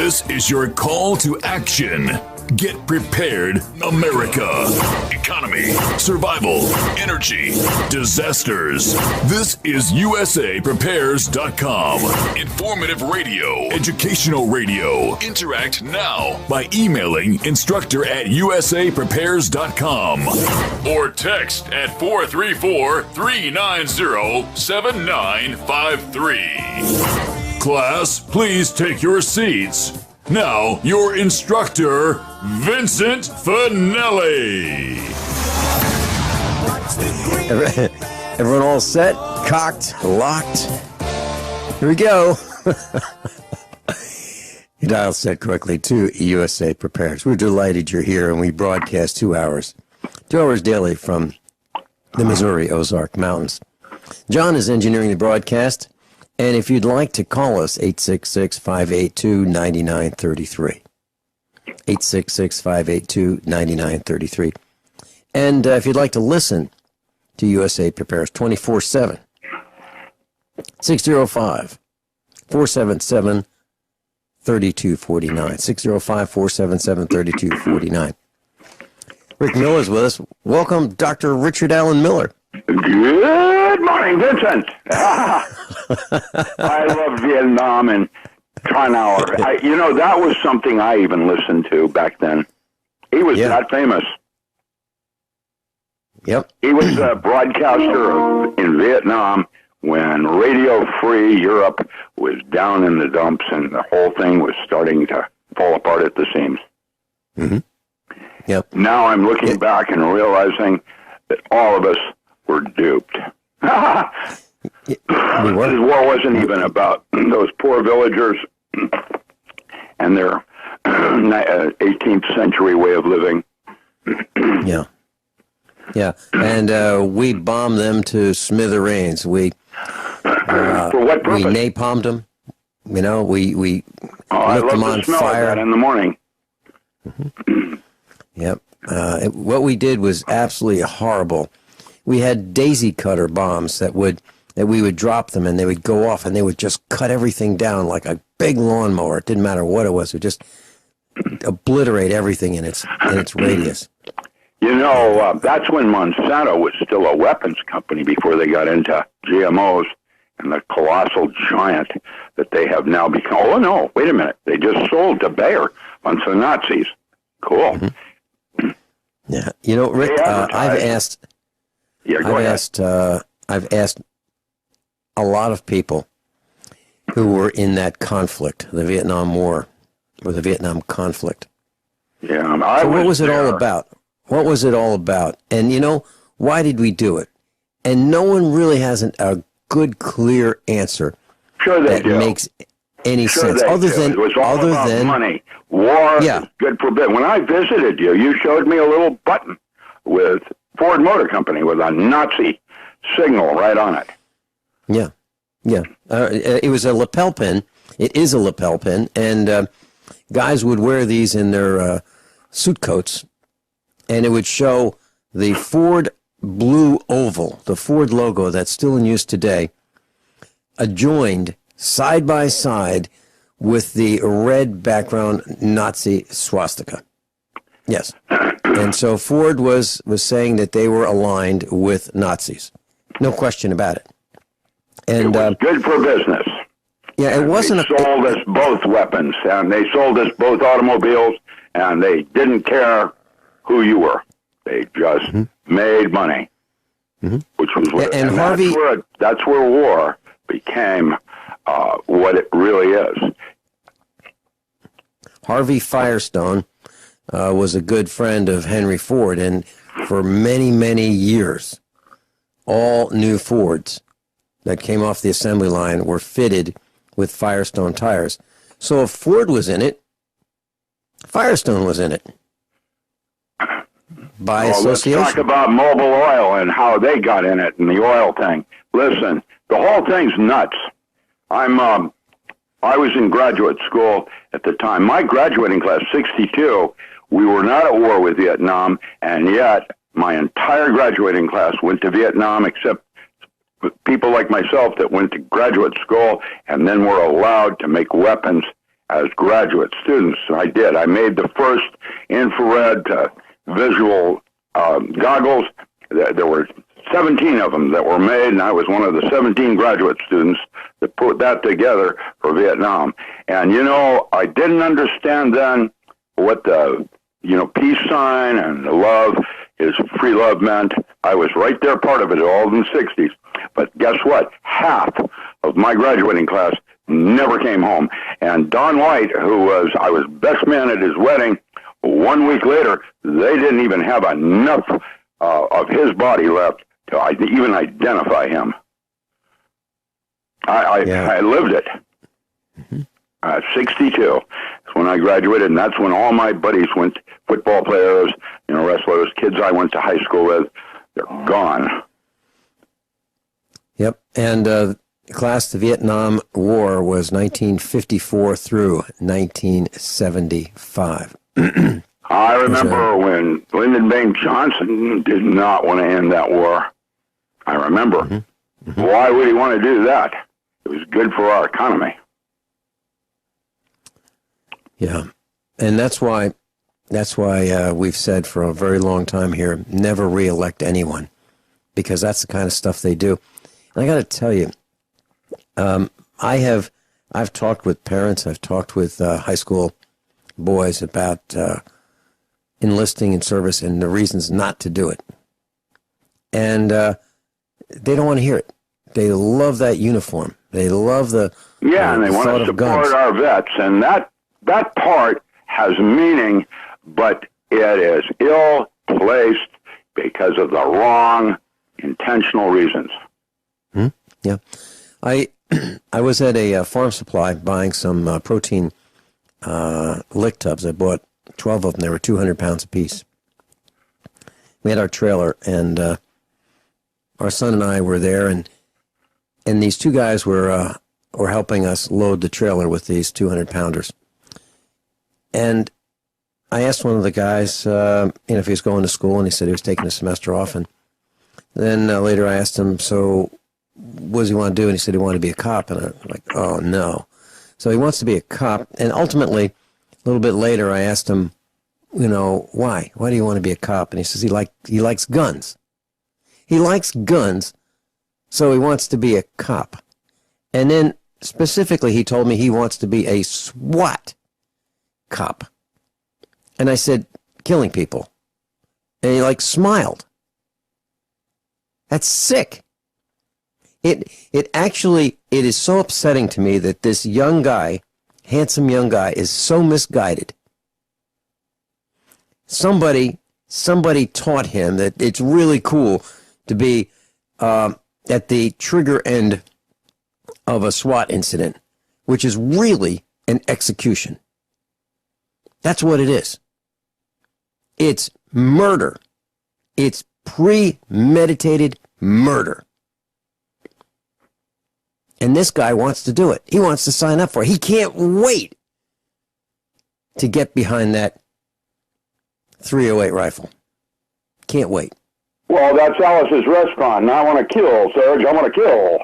This is your call to action. Get prepared, America. Economy, survival, energy, disasters. This is USAPrepares.com. Informative radio, educational radio. Interact now by emailing instructor@USAPrepares.com or text at 434-390-7953. Class, please take your seats. Now, your instructor, Vincent Finelli. Everyone all set? Cocked? Locked? Here we go. You dialed set correctly to USA Prepares. We're delighted you're here, and we broadcast 2 hours. 2 hours daily from the Missouri Ozark Mountains. John is engineering the broadcast. And if you'd like to call us, 866-582-9933. 866-582-9933. And if you'd like to listen to USA Prepares 24/7, 605-477-3249. 605-477-3249. Rick Miller's with us. Welcome, Dr. Richard Allen Miller. Good morning, Vincent. I love Vietnam and Tronauer. That was something I even listened to back then. He was that famous. Yep. He was a broadcaster in Vietnam when Radio Free Europe was down in the dumps and the whole thing was starting to fall apart at the seams. Mm-hmm. Yep. Now I'm looking back and realizing that all of us were duped. We were. This war wasn't even about those poor villagers and their 18th century way of living. Yeah. Yeah. And we bombed them to smithereens. We for what purpose? We napalmed them. We lit them on smell fire. Of that in the morning. Mm-hmm. Yep. What we did was absolutely horrible. We had daisy cutter bombs that we would drop them and they would go off and they would just cut everything down like a big lawnmower. It didn't matter what it was. It would just obliterate everything in its radius. That's when Monsanto was still a weapons company before they got into GMOs and the colossal giant that they have now become. Oh, no, wait a minute. They just sold to Bayer on some Nazis. Cool. Mm-hmm. Yeah. Rick, I've asked a lot of people who were in that conflict, the Vietnam War, or the Vietnam conflict. Yeah, what was it all about? What was it all about? And, why did we do it? And no one really has a good, clear answer that makes any sense. Other than money. War is good for business. When I visited you, you showed me a little button with Ford Motor Company with a Nazi signal right on it. Yeah. Yeah. It was a lapel pin. It is a lapel pin. And guys would wear these in their suit coats. And it would show the Ford blue oval, the Ford logo that's still in use today, adjoined side by side with the red background Nazi swastika. Yes. And so Ford was saying that they were aligned with Nazis. No question about it. And it was good for business. Yeah, it wasn't. They sold us both weapons, and they sold us both automobiles, and they didn't care who you were. They just made money, which was and Harvey. That's where war became what it really is. Harvey Firestone was a good friend of Henry Ford, and for many, many years, all new Fords that came off the assembly line were fitted with Firestone tires. So if Ford was in it, Firestone was in it. By association. Let's talk about Mobil Oil and how they got in it and the oil thing. Listen, the whole thing's nuts. I was in graduate school at the time. My graduating class, 62, we were not at war with Vietnam, and yet my entire graduating class went to Vietnam, except people like myself that went to graduate school and then were allowed to make weapons as graduate students. I did. I made the first infrared visual goggles. There were 17 of them that were made, and I was one of the 17 graduate students that put that together for Vietnam. And, I didn't understand then what the, peace sign and the love, his free love meant. I was right there, part of it, all in the 60s. But guess what? Half of my graduating class never came home. And Don White, I was best man at his wedding, 1 week later, they didn't even have enough of his body left to even identify him. I lived it. 62 is when I graduated, and that's when all my buddies went, football players, wrestlers, kids I went to high school with, they're gone. Yep, and the Vietnam War was 1954 through 1975. I remember when Lyndon Baines Johnson did not want to end that war. I remember. Why would he want to do that? It was good for our economy. Yeah, and that's why we've said for a very long time here, never reelect anyone, because that's the kind of stuff they do. And I got to tell you, I've talked with parents, I've talked with high school boys about enlisting in service and the reasons not to do it, and they don't want to hear it. They love that uniform. They love the and they want to support our vets, and that part has meaning, but it is ill-placed because of the wrong intentional reasons. Yeah. I was at a farm supply buying some protein lick tubs. I bought 12 of them. They were 200 pounds apiece. We had our trailer, and our son and I were there, and these two guys were helping us load the trailer with these 200-pounders. And I asked one of the guys, if he was going to school, and he said he was taking a semester off. And then later I asked him, so what does he want to do? And he said he wanted to be a cop. And I'm like, oh, no. So he wants to be a cop. And ultimately, a little bit later, I asked him, why? Why do you want to be a cop? And he says he likes guns. He likes guns, so he wants to be a cop. And then specifically, he told me he wants to be a SWAT cop. And I said, killing people. And he smiled. That's sick. It is so upsetting to me that this young guy, handsome young guy, is so misguided. Somebody taught him that it's really cool to be at the trigger end of a SWAT incident, which is really an execution. That's what it is. It's murder. It's premeditated murder. And this guy wants to do it. He wants to sign up for it. He can't wait to get behind that .308 rifle. Can't wait. Well, that's Alice's restaurant. And I want to kill, Serge. I want to kill.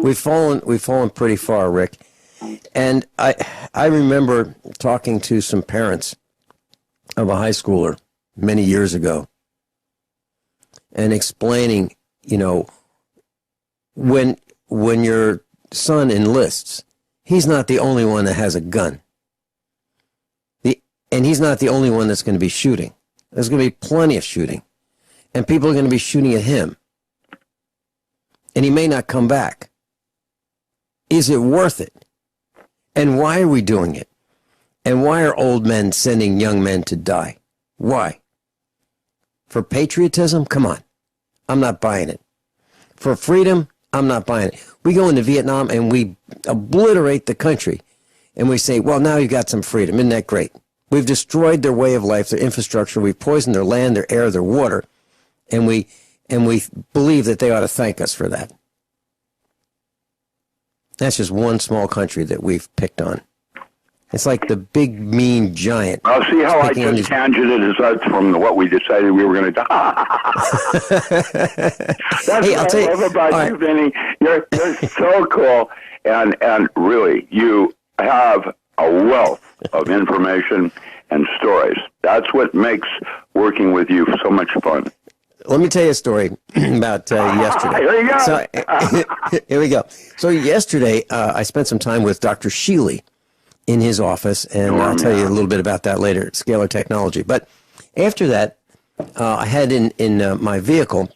We've fallen pretty far, Rick. And I remember talking to some parents of a high schooler many years ago and explaining, when your son enlists, he's not the only one that has a gun. And he's not the only one that's going to be shooting. There's going to be plenty of shooting. And people are going to be shooting at him. And he may not come back. Is it worth it? And why are we doing it? And why are old men sending young men to die? Why? For patriotism? Come on. I'm not buying it. For freedom? I'm not buying it. We go into Vietnam and we obliterate the country. And we say, well, now you've got some freedom. Isn't that great? We've destroyed their way of life, their infrastructure. We've poisoned their land, their air, their water. And we believe that they ought to thank us for that. That's just one small country that we've picked on. It's like the big, mean giant. I'll see how I speaking on just these- tangented us from what we decided we were going to do. That's Hey, what I'll tell I you- love about all you, right. Vinny. You're so cool. And really, you have a wealth of information and stories. That's what makes working with you so much fun. Let me tell you a story about yesterday. Here you go. So, here we go. So yesterday, I spent some time with Dr. Sheely in his office, and I'll tell you a little bit about that later, Scalar Technology. But after that, I had in my vehicle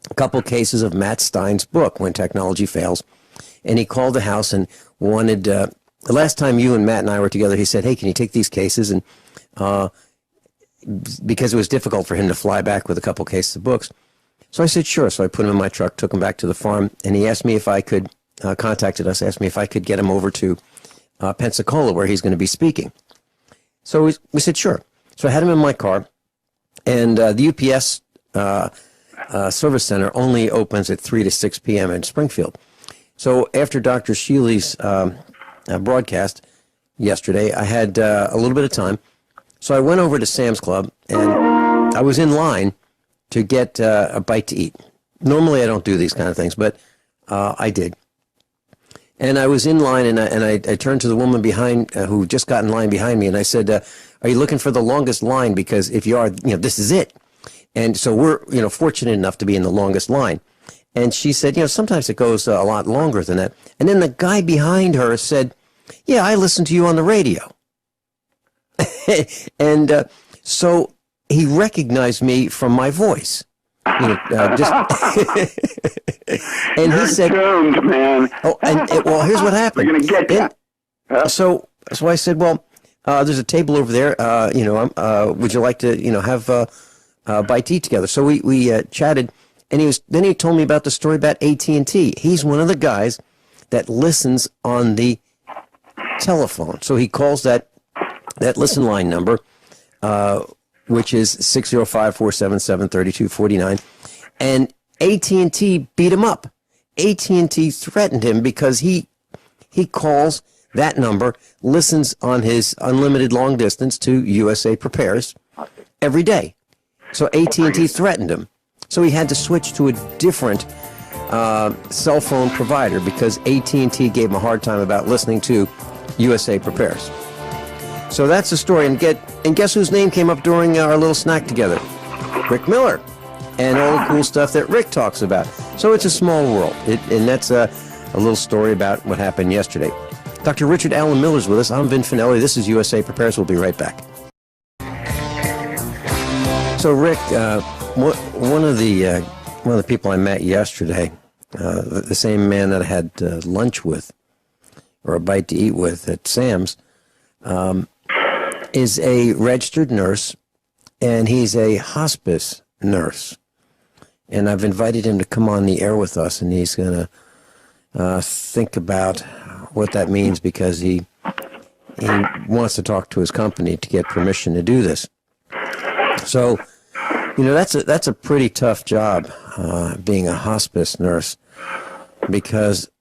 a couple cases of Matt Stein's book, When Technology Fails, and he called the house and wanted, the last time you and Matt and I were together, he said, hey, can you take these cases? And because it was difficult for him to fly back with a couple cases of books. So I said, sure. So I put him in my truck, took him back to the farm, and he asked me if I could, contacted us, asked me if I could get him over to Pensacola, where he's going to be speaking. So we said, sure. So I had him in my car, and the UPS service center only opens at 3 to 6 p.m. in Springfield. So after Dr. Sheely's broadcast yesterday, I had a little bit of time. So I went over to Sam's Club, and I was in line to get a bite to eat. Normally I don't do these kind of things, but I did. And I was in line, and I turned to the woman behind who just got in line behind me, and I said, are you looking for the longest line? Because if you are, this is it. And so we're, fortunate enough to be in the longest line. And she said, sometimes it goes a lot longer than that. And then the guy behind her said, yeah, I listen to you on the radio. And so he recognized me from my voice. And You're he said, tuned, man. oh, well, here's what happened. We're going to get you. So I said, well, there's a table over there. Would you like to, have a bite to eat together? So we chatted, and then he told me about the story about AT&T. He's one of the guys that listens on the telephone. So he calls that listen line number, which is 605-477-3249, and AT&T beat him up. AT&T threatened him because he calls that number, listens on his unlimited long distance to USA Prepares every day. So AT&T threatened him. So he had to switch to a different cell phone provider because AT&T gave him a hard time about listening to USA Prepares. So that's the story. And guess whose name came up during our little snack together? Rick Miller. And all the cool stuff that Rick talks about. So it's a small world. And that's a little story about what happened yesterday. Dr. Richard Alan Miller's with us. I'm Vin Finelli. This is USA Prepares. We'll be right back. So Rick, one of the people I met yesterday, the same man that I had lunch with, or a bite to eat with at Sam's, is a registered nurse, and he's a hospice nurse. And I've invited him to come on the air with us, and he's going to think about what that means because he wants to talk to his company to get permission to do this. So, that's a pretty tough job, being a hospice nurse, because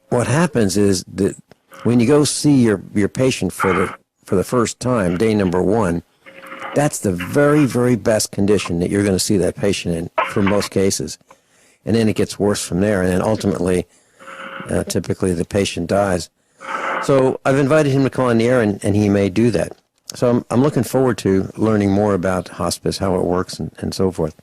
what happens is that when you go see your patient for the first time, day number 1, that's the very, very best condition that you're going to see that patient in for most cases. And then it gets worse from there, and then ultimately, typically the patient dies. So I've invited him to come on the air, and he may do that. So I'm looking forward to learning more about hospice, how it works, and so forth.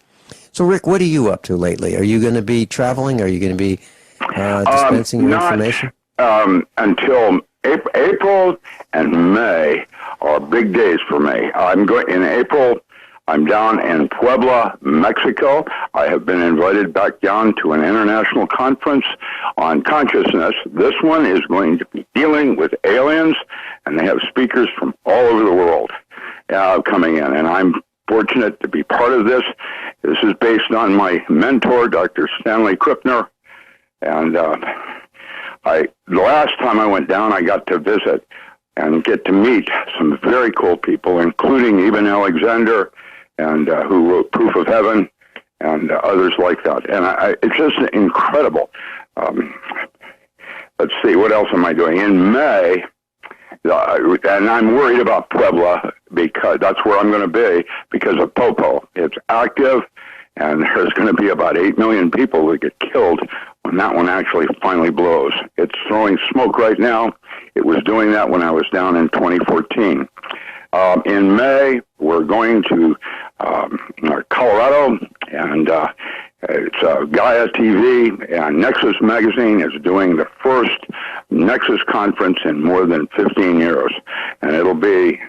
So, Rick, what are you up to lately? Are you going to be traveling? Are you going to be dispensing your information? Until April and May are big days for me. I'm going in April. I'm down in Puebla, Mexico. I have been invited back down to an international conference on consciousness. This one is going to be dealing with aliens, and they have speakers from all over the world coming in. And I'm fortunate to be part of this. This is based on my mentor, Dr. Stanley Krippner. And the last time I went down, I got to visit and get to meet some very cool people, including Eben Alexander, and who wrote Proof of Heaven, and others like that. And it's just incredible. Let's see, what else am I doing? In May, and I'm worried about Puebla because that's where I'm going to be because of Popo. It's active, and there's going to be about 8 million people that get killed when that one actually finally blows. It's throwing smoke right now. It was doing that when I was down in 2014. In May, we're going to Colorado, and it's Gaia TV, and Nexus Magazine is doing the first Nexus conference in more than 15 years, and it'll be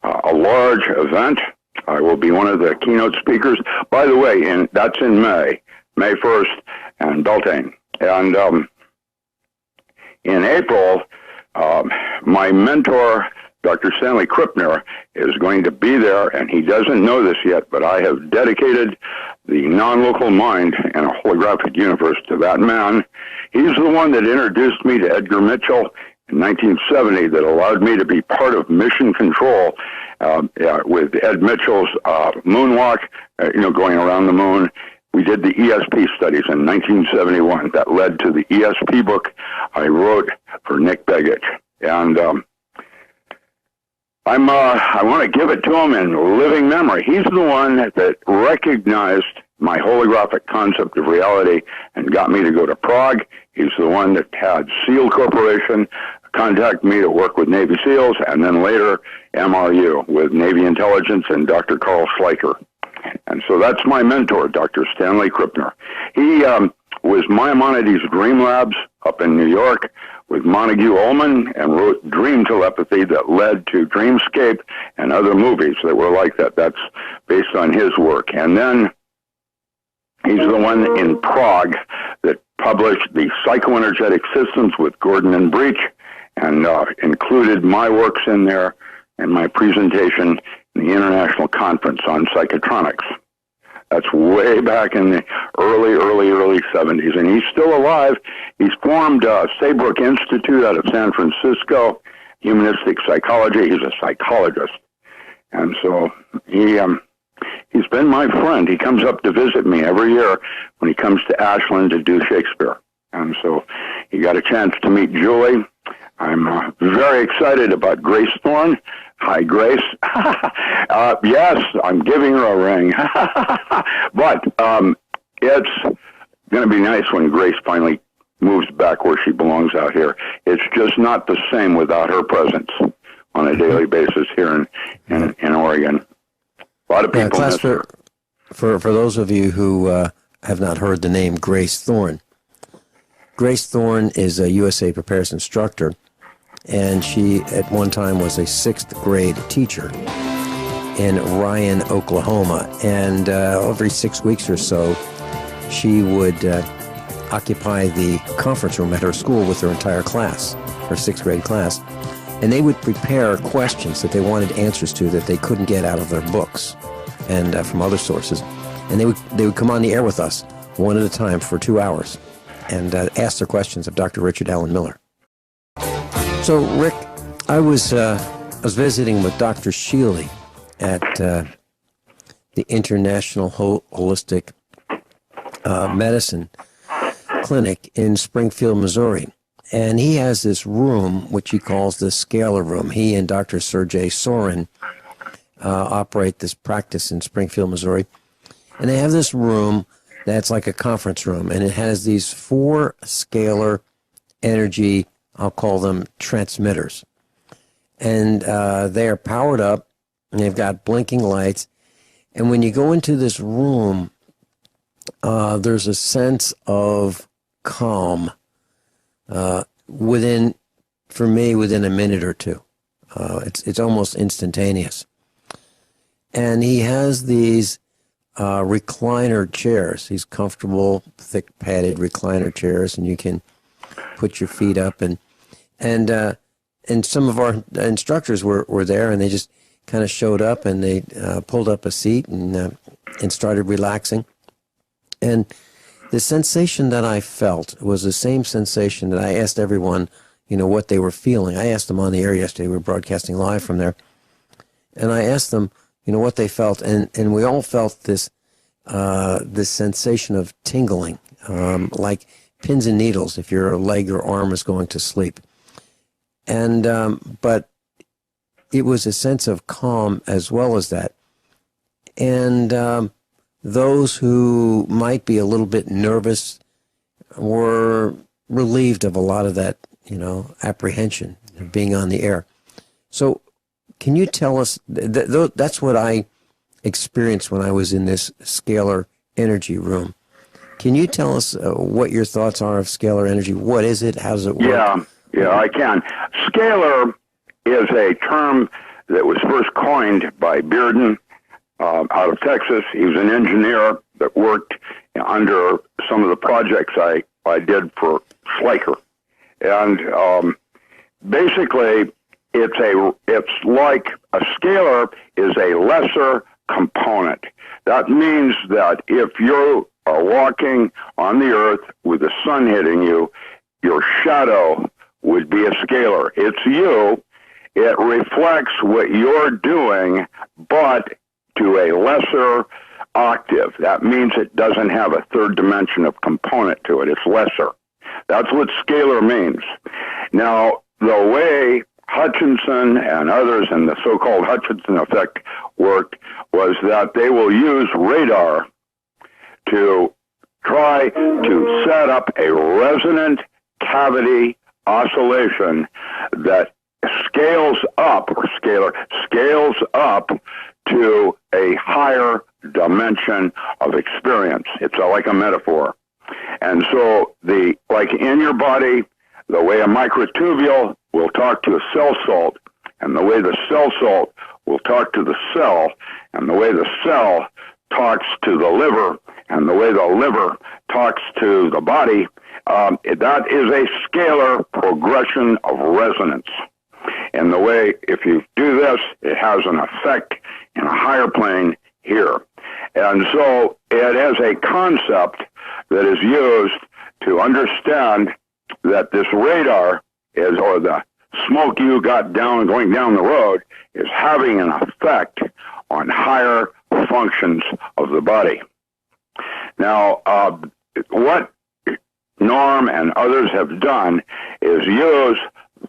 a large event. I will be one of the keynote speakers. By the way, that's in May 1st, and Beltane. And in April, my mentor, Dr. Stanley Krippner, is going to be there, and he doesn't know this yet, but I have dedicated the non-local mind and a holographic universe to that man. He's the one that introduced me to Edgar Mitchell in 1970 that allowed me to be part of Mission Control with Ed Mitchell's moonwalk, going around the moon. We did the ESP studies in 1971. That led to the ESP book I wrote for Nick Begich. And I want to give it to him in living memory. He's the one that recognized my holographic concept of reality and got me to go to Prague. He's the one that had SEAL Corporation contact me to work with Navy SEALs, and then later MRU with Navy Intelligence and Dr. Carl Schleicher. And so that's my mentor, Dr. Stanley Krippner. He was Maimonides Dream Labs up in New York with Montague Ullman and wrote Dream Telepathy that led to Dreamscape and other movies that were like that. That's based on his work. And then he's the one in Prague that published the Psychoenergetic Systems with Gordon and Breach and included my works in there and my presentation in the International Conference on Psychotronics. That's way back in the early 70s, and he's still alive. He's formed Saybrook Institute out of San Francisco, humanistic psychology. He's a psychologist, and so he's been my friend. He comes up to visit me every year when he comes to Ashland to do Shakespeare, and so he got a chance to meet Julie. I'm very excited about Grace Thorne. Hi, Grace. Yes, I'm giving her a ring. But it's going to be nice when Grace finally moves back where she belongs out here. It's just not the same without her presence on a daily basis here in Oregon. A lot of people class, for those of you who have not heard the name Grace Thorne. Grace Thorne is a USA Prepares instructor, and she at one time was a 6th grade teacher in Ryan, Oklahoma. And every 6 weeks or so, she would occupy the conference room at her school with her entire class, her 6th grade class. And they would prepare questions that they wanted answers to that they couldn't get out of their books and from other sources. And they would come on the air with us one at a time for 2 hours and ask their questions of Dr. Richard Allen Miller. So, Rick, I was visiting with Dr. Sheely at the International Holistic Medicine Clinic in Springfield, Missouri. And he has this room, which he calls the Scalar Room. He and Dr. Sergey Sorin operate this practice in Springfield, Missouri. And they have this room that's like a conference room, and it has these 4 scalar energy, I'll call them transmitters. And they are powered up, and they've got blinking lights. And when you go into this room, there's a sense of calm within a minute or two. It's almost instantaneous. And he has these recliner chairs. These comfortable, thick, padded recliner chairs, and you can put your feet up. And some of our instructors were there, and they just kind of showed up, and they pulled up a seat and started relaxing. And the sensation that I felt was the same sensation that I asked everyone, what they were feeling. I asked them on the air yesterday. We were broadcasting live from there. And I asked them, what they felt. And we all felt this sensation of tingling, like pins and needles if your leg or arm is going to sleep. And but it was a sense of calm as well as that. And those who might be a little bit nervous were relieved of a lot of that, apprehension of being on the air. So can you tell us, that's what I experienced when I was in this scalar energy room. Can you tell us what your thoughts are of scalar energy? What is it? How does it work? Yeah, I can. Scalar is a term that was first coined by Bearden out of Texas. He was an engineer that worked under some of the projects I did for Schleicher. And basically, it's like a scalar is a lesser component. That means that if you are walking on the earth with the sun hitting you, your shadow would be a scalar. It's you. It reflects what you're doing, but to a lesser octave. That means it doesn't have a third dimension of component to it. It's lesser. That's what scalar means. Now, the way Hutchinson and others in the so-called Hutchinson effect worked was that they will use radar to try to set up a resonant cavity oscillation that scales up to a higher dimension of experience. It's like a metaphor. And so like in your body, the way a microtubule will talk to a cell salt, and the way the cell salt will talk to the cell, and the way the cell talks to the liver, and the way the liver talks to the body, that is a scalar progression of resonance. And the way, if you do this, it has an effect in a higher plane here. And so it is a concept that is used to understand that this radar is, or the smoke you got going down the road, is having an effect on higher functions of the body. Now, what Norm and others have done is use,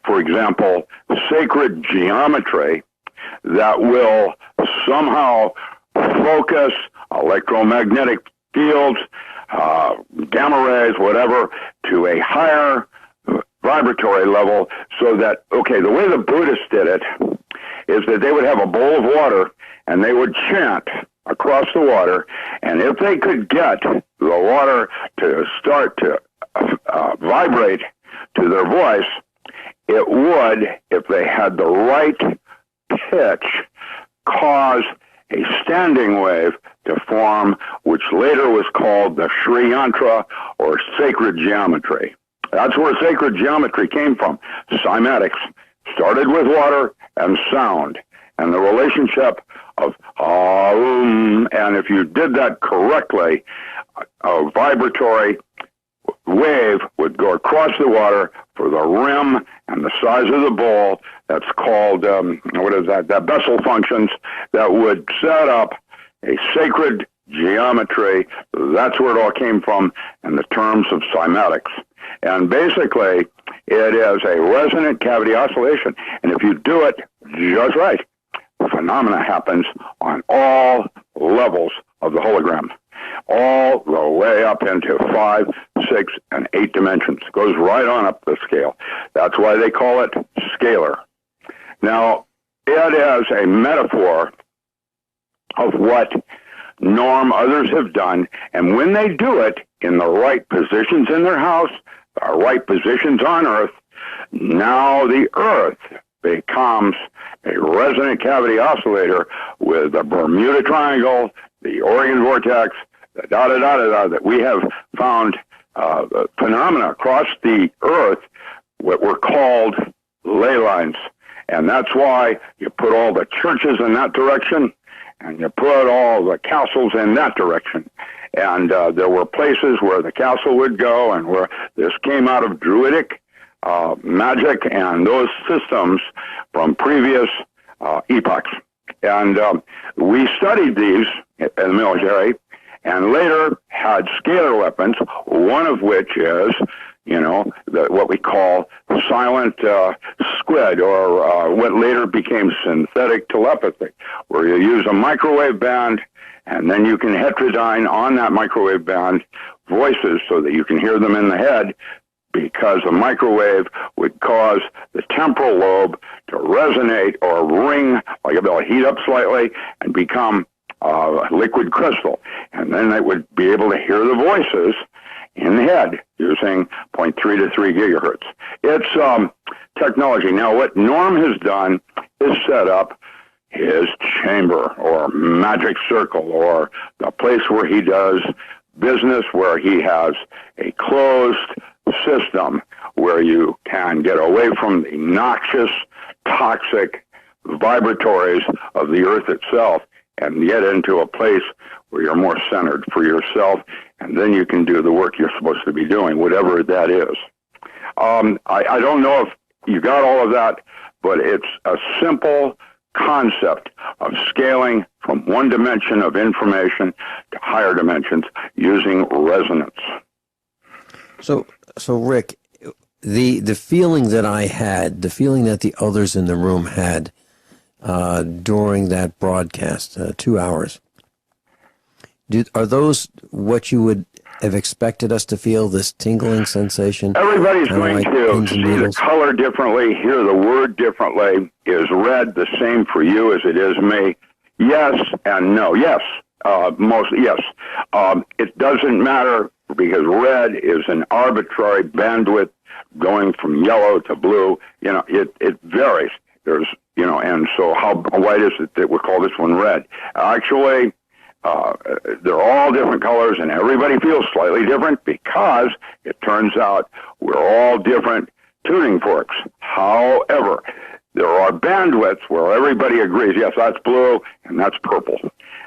for example, sacred geometry that will somehow focus electromagnetic fields, gamma rays, whatever, to a higher vibratory level, so that, the way the Buddhists did it is that they would have a bowl of water and they would chant across the water, and if they could get the water to start to vibrate to their voice, it would, if they had the right pitch, cause a standing wave to form, which later was called the Sri Yantra, or sacred geometry. That's where sacred geometry came from. Cymatics started with water and sound, and the relationship of and if you did that correctly, a vibratory wave would go across the water for the rim and the size of the bowl. That's called, that Bessel functions, that would set up a sacred geometry. That's where it all came from in the terms of cymatics. And basically, it is a resonant cavity oscillation. And if you do it just right, phenomena happens on all levels of the hologram, all the way up into 5, 6, and 8 dimensions. It goes right on up the scale. That's why they call it scalar. Now, it is a metaphor of what Norm, others have done, and when they do it in the right positions in their house, the right positions on Earth, now the Earth becomes a resonant cavity oscillator with the Bermuda Triangle, the Orion Vortex, the da-da-da-da-da, that we have found phenomena across the Earth, what were called ley lines. And that's why you put all the churches in that direction, and you put all the castles in that direction. And there were places where the castle would go, and where this came out of Druidic magic and those systems from previous epochs. And we studied these in the military, and later had scalar weapons, one of which is what we call silent squid, or what later became synthetic telepathy, where you use a microwave band, and then you can heterodyne on that microwave band voices so that you can hear them in the head, because a microwave would cause the temporal lobe to resonate or ring, like a bell, heat up slightly and become liquid crystal. And then it would be able to hear the voices in the head using 0.3 to 3 gigahertz. It's technology. Now, what Norm has done is set up his chamber or magic circle, or the place where he does business, where he has a closed system where you can get away from the noxious, toxic vibratories of the earth itself and get into a place where you're more centered for yourself, and then you can do the work you're supposed to be doing, whatever that is. I don't know if you got all of that, but it's a simple concept of scaling from one dimension of information to higher dimensions using resonance. So Rick, the feeling that I had, the feeling that the others in the room had during that broadcast, 2 hours, are those what you would have expected us to feel, this tingling sensation? Everybody's going to see the color differently, hear the word differently. Is red the same for you as it is me? Yes and no. Yes, yes. It doesn't matter, because red is an arbitrary bandwidth going from yellow to blue. It varies. There's, and so why is it that we call this one red? Actually, they're all different colors, and everybody feels slightly different, because it turns out we're all different tuning forks. However, there are bandwidths where everybody agrees, yes, that's blue and that's purple.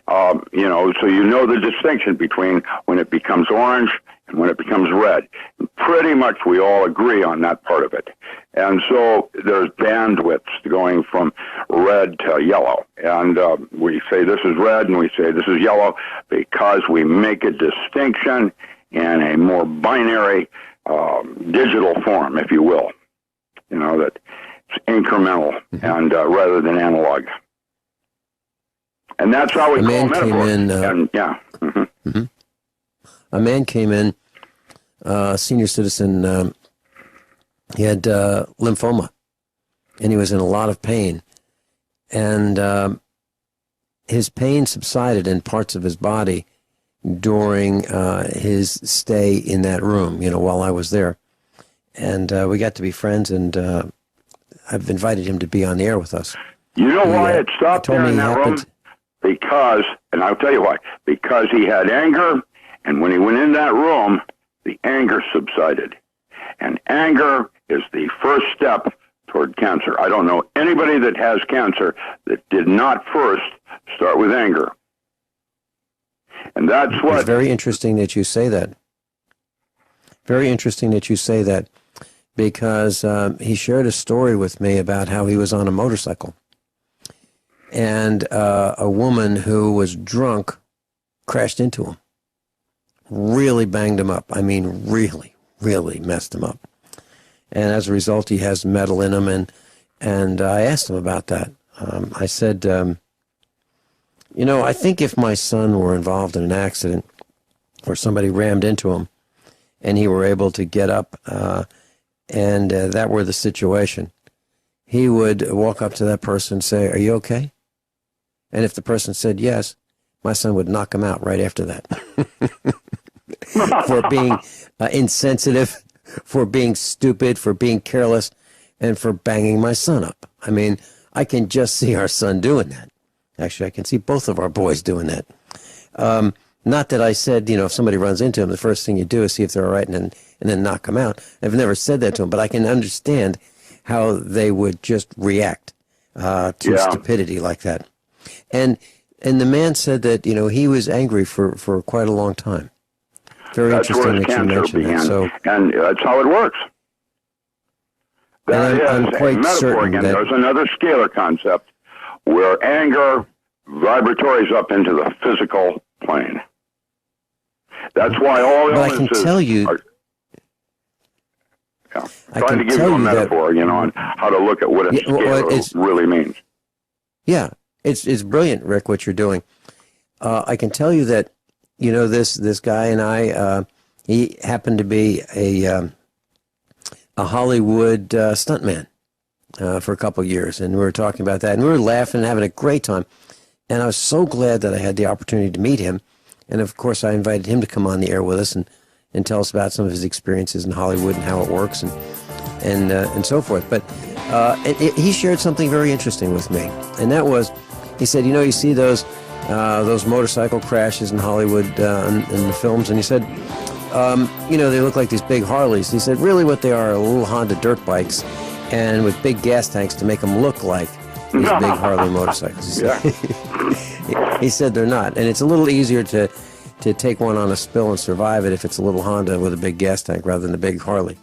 So the distinction between when it becomes orange and when it becomes red. Pretty much we all agree on that part of it. And so there's bandwidths going from red to yellow. And we say this is red and we say this is yellow, because we make a distinction in a more binary digital form, if you will. That it's incremental and rather than analog. And that's how we call metaphor. A man came in, a senior citizen. He had lymphoma, and he was in a lot of pain. And his pain subsided in parts of his body during his stay in that room, while I was there. And we got to be friends, and I've invited him to be on the air with us. You know why it stopped there in that room? Because, and I'll tell you why, because he had anger, and when he went in that room, the anger subsided. And anger is the first step toward cancer. I don't know anybody that has cancer that did not first start with anger. And that's what... It's very interesting that you say that. Very interesting that you say that, because he shared a story with me about how he was on a motorcycle. And a woman who was drunk crashed into him. Really banged him up. I mean, really, really messed him up. And as a result, he has metal in him. And I asked him about that. I said, I think if my son were involved in an accident or somebody rammed into him and he were able to get up and that were the situation, he would walk up to that person and say, "Are you okay?" And if the person said yes, my son would knock him out right after that. For being insensitive, for being stupid, for being careless, and for banging my son up. I mean, I can just see our son doing that. Actually, I can see both of our boys doing that. Not that I said, if somebody runs into him, the first thing you do is see if they're all right and then knock them out. I've never said that to them, but I can understand how they would just react to stupidity like that. And the man said that, he was angry for quite a long time. Very interesting that you mentioned that. So, and that's how it works. I'm quite certain that there's another scalar concept where anger vibratories up into the physical plane. That's why all illnesses... But I can tell you... Yeah. I Trying can to give tell you a you that. metaphor, on how to look at what a scalar really means. Yeah, it's brilliant, Rick, what you're doing. I can tell you that, this guy and I, he happened to be a Hollywood stuntman for a couple of years, and we were talking about that, and we were laughing and having a great time. And I was so glad that I had the opportunity to meet him, and of course I invited him to come on the air with us and tell us about some of his experiences in Hollywood and how it works and so forth. But he shared something very interesting with me, and that was, he said, you see those motorcycle crashes in Hollywood in the films, and he said, they look like these big Harleys. He said, really what they are little Honda dirt bikes, and with big gas tanks to make them look like these big Harley motorcycles. He said they're not, and it's a little easier to take one on a spill and survive it if it's a little Honda with a big gas tank rather than a big Harley.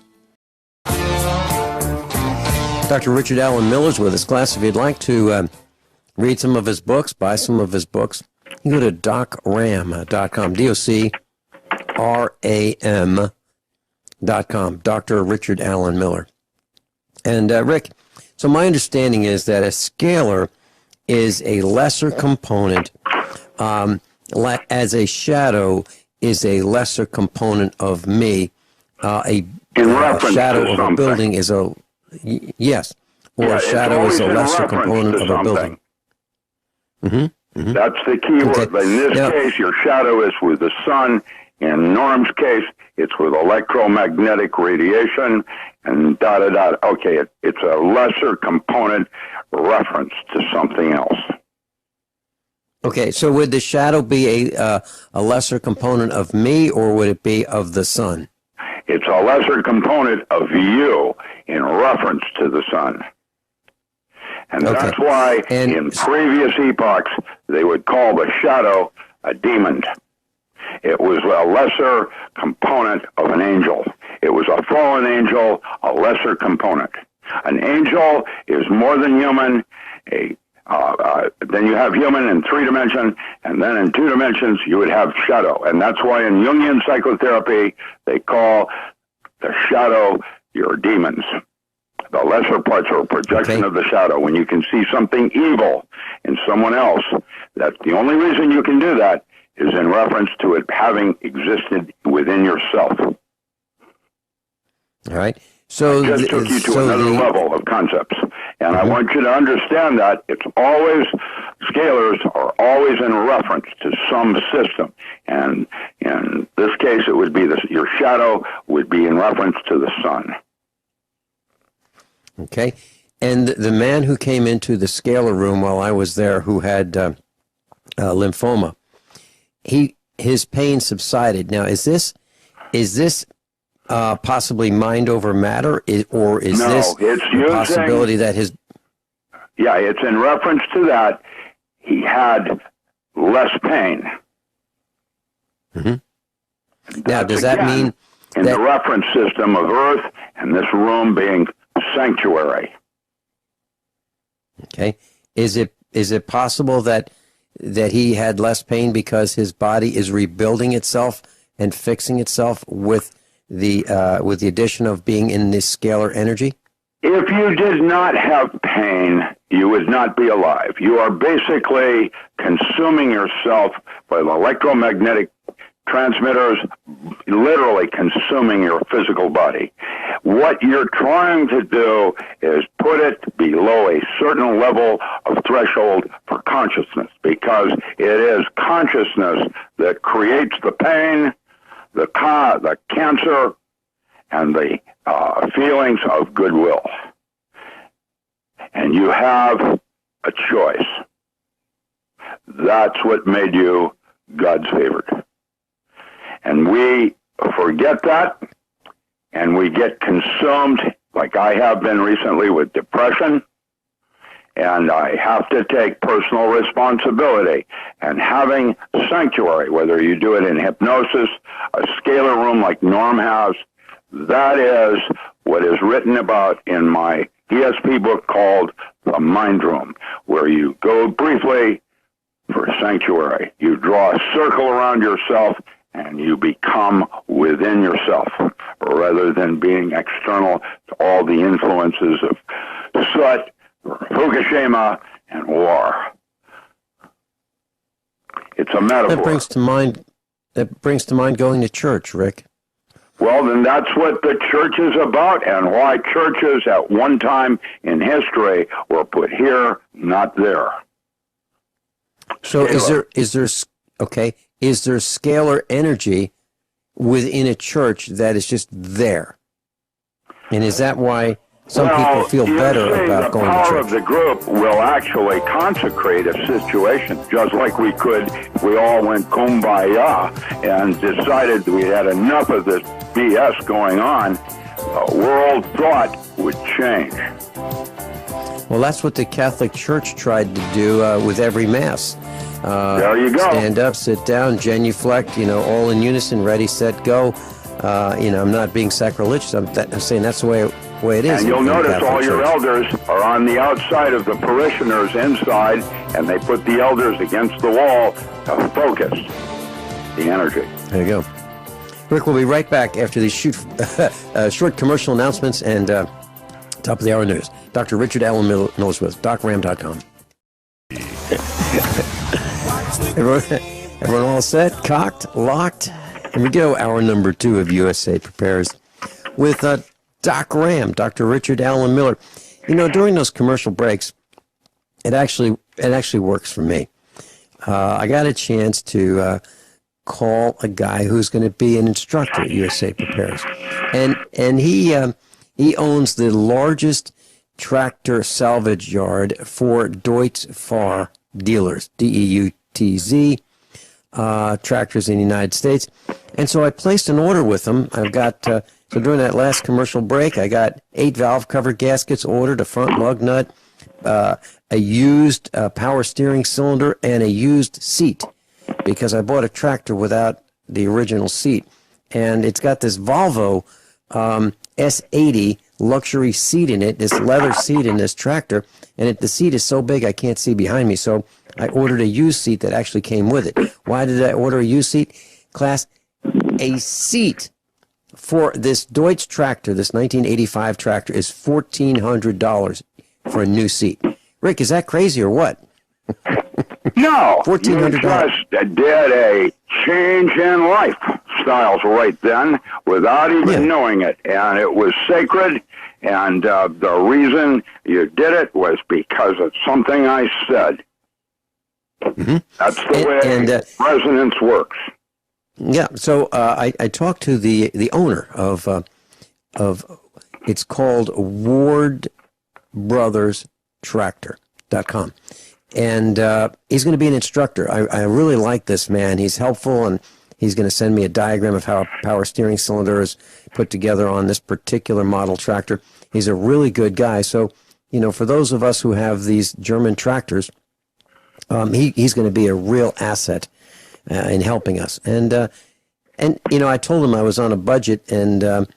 Dr. Richard Alan Miller's with us. Class, if you'd like to read some of his books, buy some of his books, you go to docram.com, DocRam.com, Dr. Richard Alan Miller. And Rick, so my understanding is that a scalar is a lesser component, as a shadow is a lesser component of me. A shadow of a building is a, yes, or a shadow is a lesser component of a building. That's the key word. In this case, your shadow is with the sun. In Norm's case, it's with electromagnetic radiation and da-da-da. Okay, it's a lesser component reference to something else. Okay, so would the shadow be a lesser component of me, or would it be of the sun? It's a lesser component of you in reference to the sun. And that's why in previous epochs, they would call the shadow a demon. It was a lesser component of an angel. It was a fallen angel, a lesser component. An angel is more than human. Then you have human in 3 dimensions, and then in 2 dimensions you would have shadow. And that's why in Jungian psychotherapy they call the shadow your demons. The lesser parts are a projection of the shadow. When you can see something evil in someone else, that's the only reason you can do that is in reference to it having existed within yourself. All right. So I just took you to another level of concepts. And I want you to understand that it's always, scalars are always in reference to some system. And in this case, it would be your shadow would be in reference to the sun. Okay. And the man who came into the scalar room while I was there, who had lymphoma, his pain subsided. Now, is this possibly mind over matter, or is this the possibility that his... Yeah, it's in reference to that. He had less pain. Now, does that mean... In the reference system of Earth and this room being sanctuary. Okay. Is it possible that he had less pain because his body is rebuilding itself and fixing itself with the addition of being in this scalar energy? If you did not have pain, you would not be alive. You are basically consuming yourself by the electromagnetic transmitters, literally consuming your physical body. What you're trying to do is put it below a certain level of threshold for consciousness, because it is consciousness that creates the pain, the cancer, and the feelings of goodwill. And you have a choice. That's what made you God's favorite. And we forget that, and we get consumed, like I have been recently, with depression, and I have to take personal responsibility. And having sanctuary, whether you do it in hypnosis, a scalar room like Norm has, that is what is written about in my ESP book called The Mind Room, where you go briefly for sanctuary. You draw a circle around yourself, and you become within yourself. rather than being external to all the influences of soot, Fukushima, and war. It's a metaphor. That brings to mind going to church, Rick. Well, then that's what the church is about, and why churches at one time in history were put here, not there. So is there scalar energy within a church that is just there? And is that why some people feel better about going to church? The power of the group will actually consecrate a situation, just like we could if we all went kumbaya and decided we had enough of this BS going on. World thought would change. Well, that's what the Catholic Church tried to do with every Mass. There you go. Stand up, sit down, genuflect, all in unison, ready, set, go. I'm not being sacrilegious. I'm saying that's the way it is. And you'll notice Catholic all your Church. elders are on the outside of the parishioners inside, and they put the elders against the wall to focus the energy. There you go. Rick, we'll be right back after these short commercial announcements and top of the hour news. Dr. Richard Allen Miller's with DocRam.com. Everyone all set, cocked, locked? Here we go, hour number 2 of USA Prepares with Doc Ram, Dr. Richard Allen Miller. During those commercial breaks, it actually works for me. I got a chance to call a guy who's going to be an instructor at USA Prepares, and he owns the largest tractor salvage yard for Deutz Fahr dealers, DEUTZ, tractors in the United States. And so I placed an order with him. I've got, so during that last commercial break, I got 8 valve cover gaskets ordered, a front lug nut, a used power steering cylinder, and a used seat, because I bought a tractor without the original seat. And it's got this Volvo S80 luxury seat in it, this leather seat in this tractor, and the seat is so big I can't see behind me. So I ordered a used seat that actually came with it. Why did I order a used seat? Class, a seat for this Deutz tractor, this 1985 tractor, is $1,400 for a new seat. Rick, is that crazy or what? No, $1,400. You just did a change in lifestyles right then without even knowing it, and it was sacred. And the reason you did it was because of something I said. Mm-hmm. That's the way resonance works. Yeah. So I talked to the owner of it's called WardBrothersTractor.com. And he's going to be an instructor. I really like this man. He's helpful, and he's going to send me a diagram of how a power steering cylinder is put together on this particular model tractor. He's a really good guy. So, for those of us who have these German tractors, he's going to be a real asset in helping us. And I told him I was on a budget, and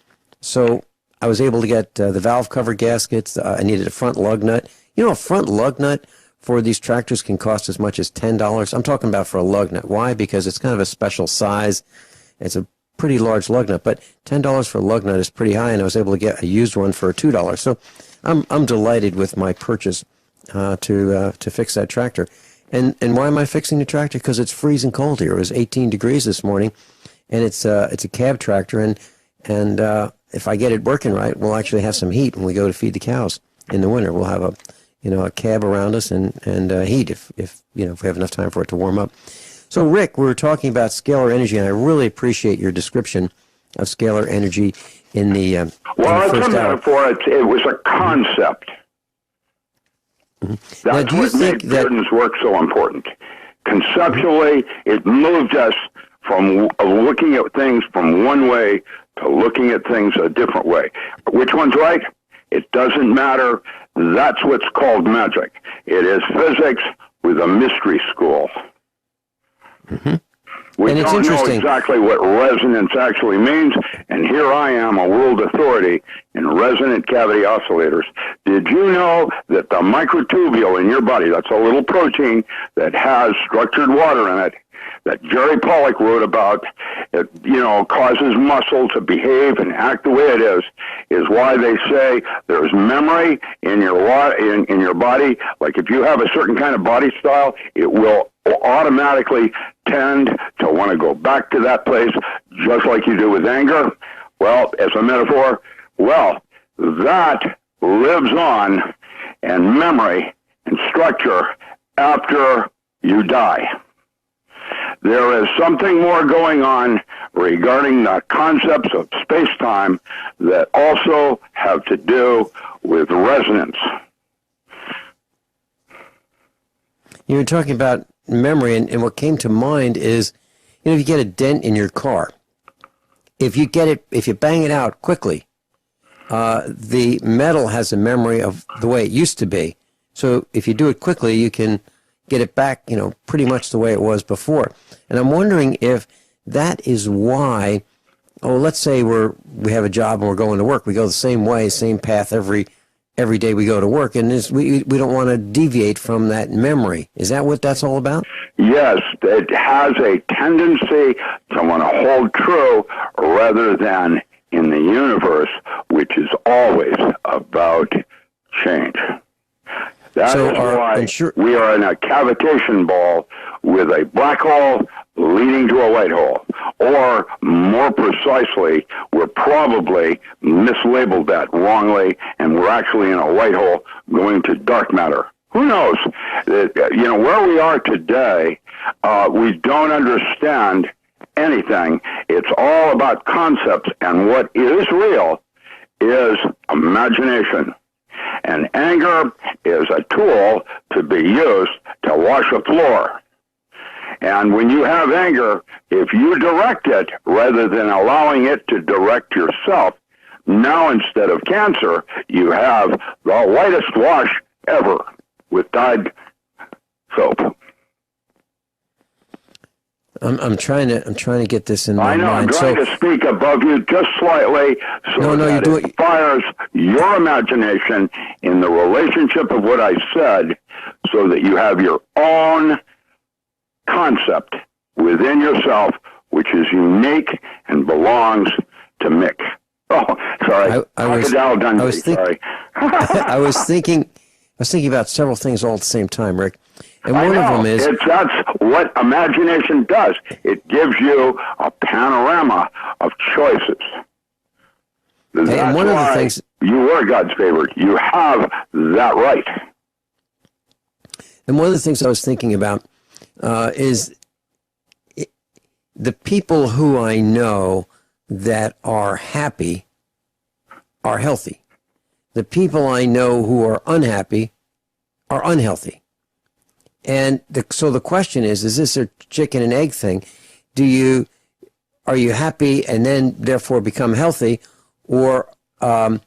so I was able to get the valve cover gaskets. I needed a front lug nut. A front lug nut for these tractors can cost as much as $10. I'm talking about for a lug nut. Why? Because it's kind of a special size. It's a pretty large lug nut, but $10 for a lug nut is pretty high, and I was able to get a used one for $2. So I'm delighted with my purchase to fix that tractor. And why am I fixing the tractor? Because it's freezing cold here. It was 18 degrees this morning, and it's a cab tractor, and if I get it working right, we'll actually have some heat when we go to feed the cows in the winter. We'll have a cab around us and heat if we have enough time for it to warm up. So, Rick, we were talking about scalar energy, and I really appreciate your description of scalar energy in the well, in the it's first a metaphor. It was a concept. Mm-hmm. That's what made Bearden's work so important. Conceptually, it moved us from looking at things from one way to looking at things a different way. Which one's right? It doesn't matter. That's what's called magic. It is physics with a mystery school. Mm-hmm. We and don't know exactly what resonance actually means, and here I am, a world authority in resonant cavity oscillators. Did you know that the microtubule in your body, that's a little protein that has structured water in it, that Jerry Pollack wrote about, it, causes muscle to behave and act the way it is why they say there's memory in your body. Like if you have a certain kind of body style, it will automatically tend to want to go back to that place, just like you do with anger. Well, as a metaphor, that lives on in memory and structure after you die. There is something more going on regarding the concepts of space-time that also have to do with resonance. You were talking about memory, and what came to mind is, if you get a dent in your car, if you bang it out quickly, the metal has a memory of the way it used to be. So if you do it quickly, you can get it back, pretty much the way it was before. And I'm wondering if that is why, let's say we have a job and we're going to work. We go the same way, same path every day we go to work, and we don't want to deviate from that memory. Is that what that's all about? Yes, it has a tendency to want to hold true rather than in the universe, which is always about change. That is why we are in a cavitation ball with a black hole leading to a white hole. Or, more precisely, we're probably mislabeled that wrongly, and we're actually in a white hole going to dark matter. Who knows? Where we are today, we don't understand anything. It's all about concepts, and what is real is imagination. And anger is a tool to be used to wash a floor. And when you have anger, if you direct it rather than allowing it to direct yourself, now instead of cancer, you have the whitest wash ever with Tide soap. I'm trying to get this in my mind. I'm trying to speak above you just slightly so that it fires your imagination in the relationship of what I said, so that you have your own concept within yourself, which is unique and belongs to Mick. Oh, sorry. I was thinking about several things all at the same time, Rick. And one of them is... That's what imagination does. It gives you a panorama of choices. And one of the things... You were God's favorite. You have that right. And one of the things I was thinking about is the people who I know that are happy are healthy. The people I know who are unhappy are unhealthy. And so the question is this a chicken and egg thing? Are you happy and then therefore become healthy, or do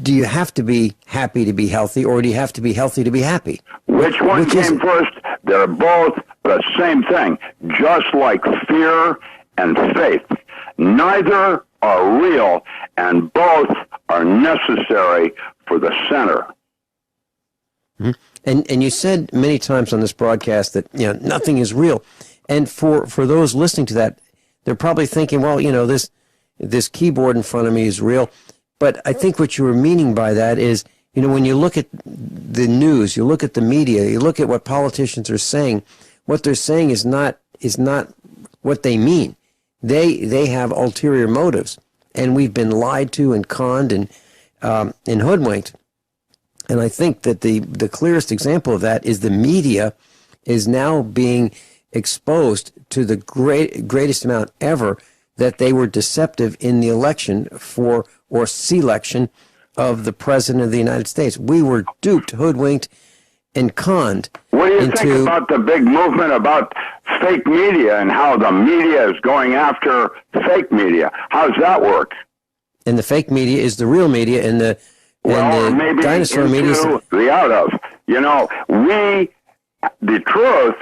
you have to be happy to be healthy, or do you have to be healthy to be happy? Which one came first? They're both the same thing, just like fear and faith. Neither are real, and both are necessary for the center. Mm-hmm. And you said many times on this broadcast that nothing is real, and for those listening to that, they're probably thinking, well, this keyboard in front of me is real. But I think what you were meaning by that is, when you look at the news, you look at the media, you look at what politicians are saying, what they're saying is not what they mean. They have ulterior motives, and we've been lied to and conned and hoodwinked. And I think that the clearest example of that is the media is now being exposed to the greatest amount ever that they were deceptive in the election or selection of the President of the United States. We were duped, hoodwinked, and conned. What do you think about the big movement about fake media and how the media is going after fake media? How does that work? And the fake media is the real media, and the maybe dinosaur media is the out of. The truth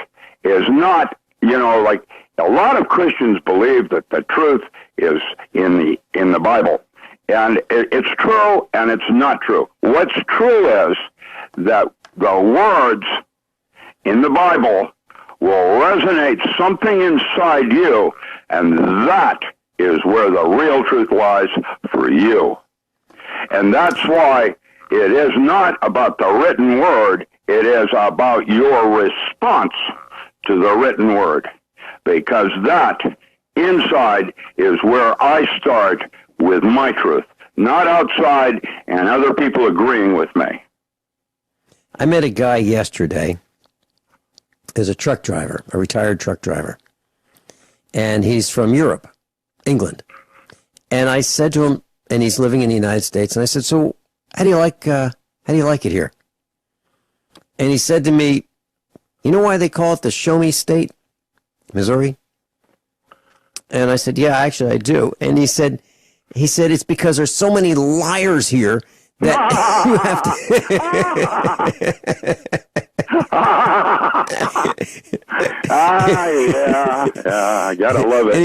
is not, like a lot of Christians believe that the truth is in the Bible. And it's true and it's not true. What's true is that the words in the Bible will resonate something inside you, and that is where the real truth lies for you. And that's why it is not about the written word, it is about your response to the written word. Because that inside is where I start with my truth, not outside and other people agreeing with me. I met a guy yesterday as a truck driver, a retired truck driver, and he's from Europe, England. And I said to him, and he's living in the United States, and I said, so how do you like it here? And he said to me, you know why they call it the Show Me State, Missouri? And I said, yeah, actually I do. And he said it's because there's so many liars here that you have to. Yeah, I gotta love it.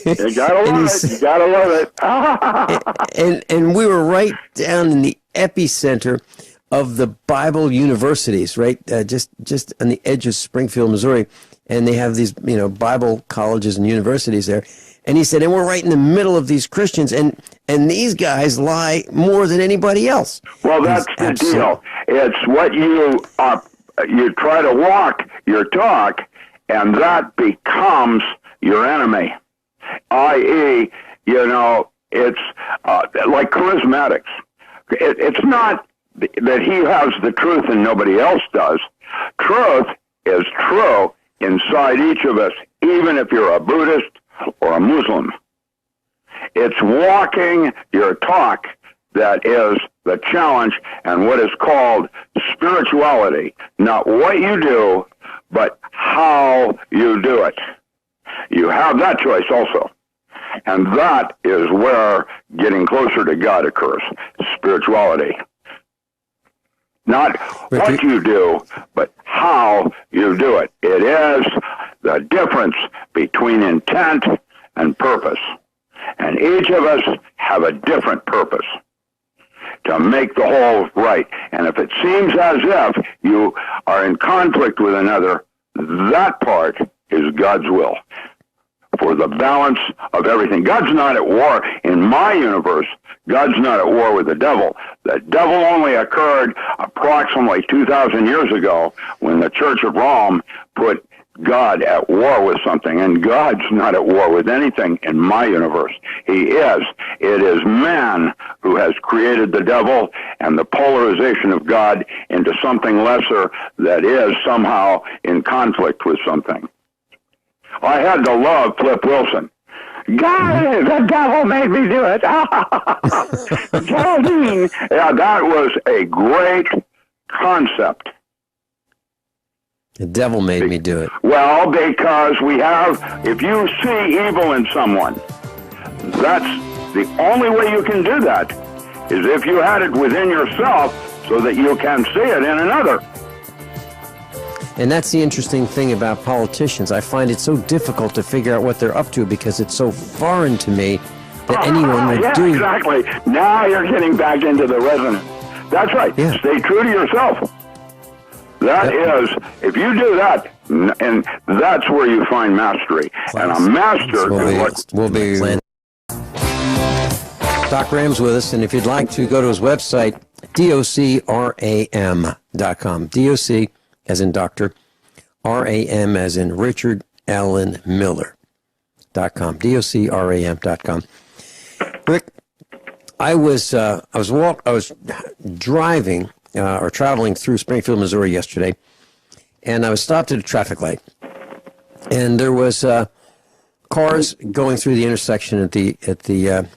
You gotta love it. and we were right down in the epicenter of the Bible universities, right? Just on the edge of Springfield, Missouri, and they have these, Bible colleges and universities there. And he said, and we're right in the middle of these Christians, and these guys lie more than anybody else. Well, that's the deal. It's what you try to walk your talk, and that becomes your enemy. I.e., it's like charismatics. It's not that he has the truth and nobody else does. Truth is true inside each of us, even if you're a Buddhist or a Muslim. It's walking your talk that is the challenge and what is called spirituality. Not what you do, but how you do it. You have that choice also. And that is where getting closer to God occurs. Spirituality. Not what you do, but how you do it. It is the difference between intent and purpose. And each of us have a different purpose to make the whole right. And if it seems as if you are in conflict with another, that part is God's will for the balance of everything. God's not at war in my universe. God's not at war with the devil. The devil only occurred approximately 2,000 years ago when the Church of Rome put God at war with something, and God's not at war with anything in my universe. He is. It is man who has created the devil and the polarization of God into something lesser that is somehow in conflict with something. I had to love Flip Wilson. God, the devil made me do it. Geraldine. Yeah, that was a great concept. The devil made me do it. Well, because if you see evil in someone, that's the only way you can do that, is if you had it within yourself so that you can see it in another. And that's the interesting thing about politicians. I find it so difficult to figure out what they're up to because it's so foreign to me that anyone would do. Exactly. Now you're getting back into the resonance. That's right. Yeah. Stay true to yourself. That is, if you do that, and that's where you find mastery. And a master will be. Doc Ram's with us, and if you'd like to go to his website, docram.com. DOC as in doctor, RAM as in Richard Allen Miller.com. DOCRAM.com. Rick, I was driving or traveling through Springfield, Missouri yesterday, and I was stopped at a traffic light, and there was cars going through the intersection at the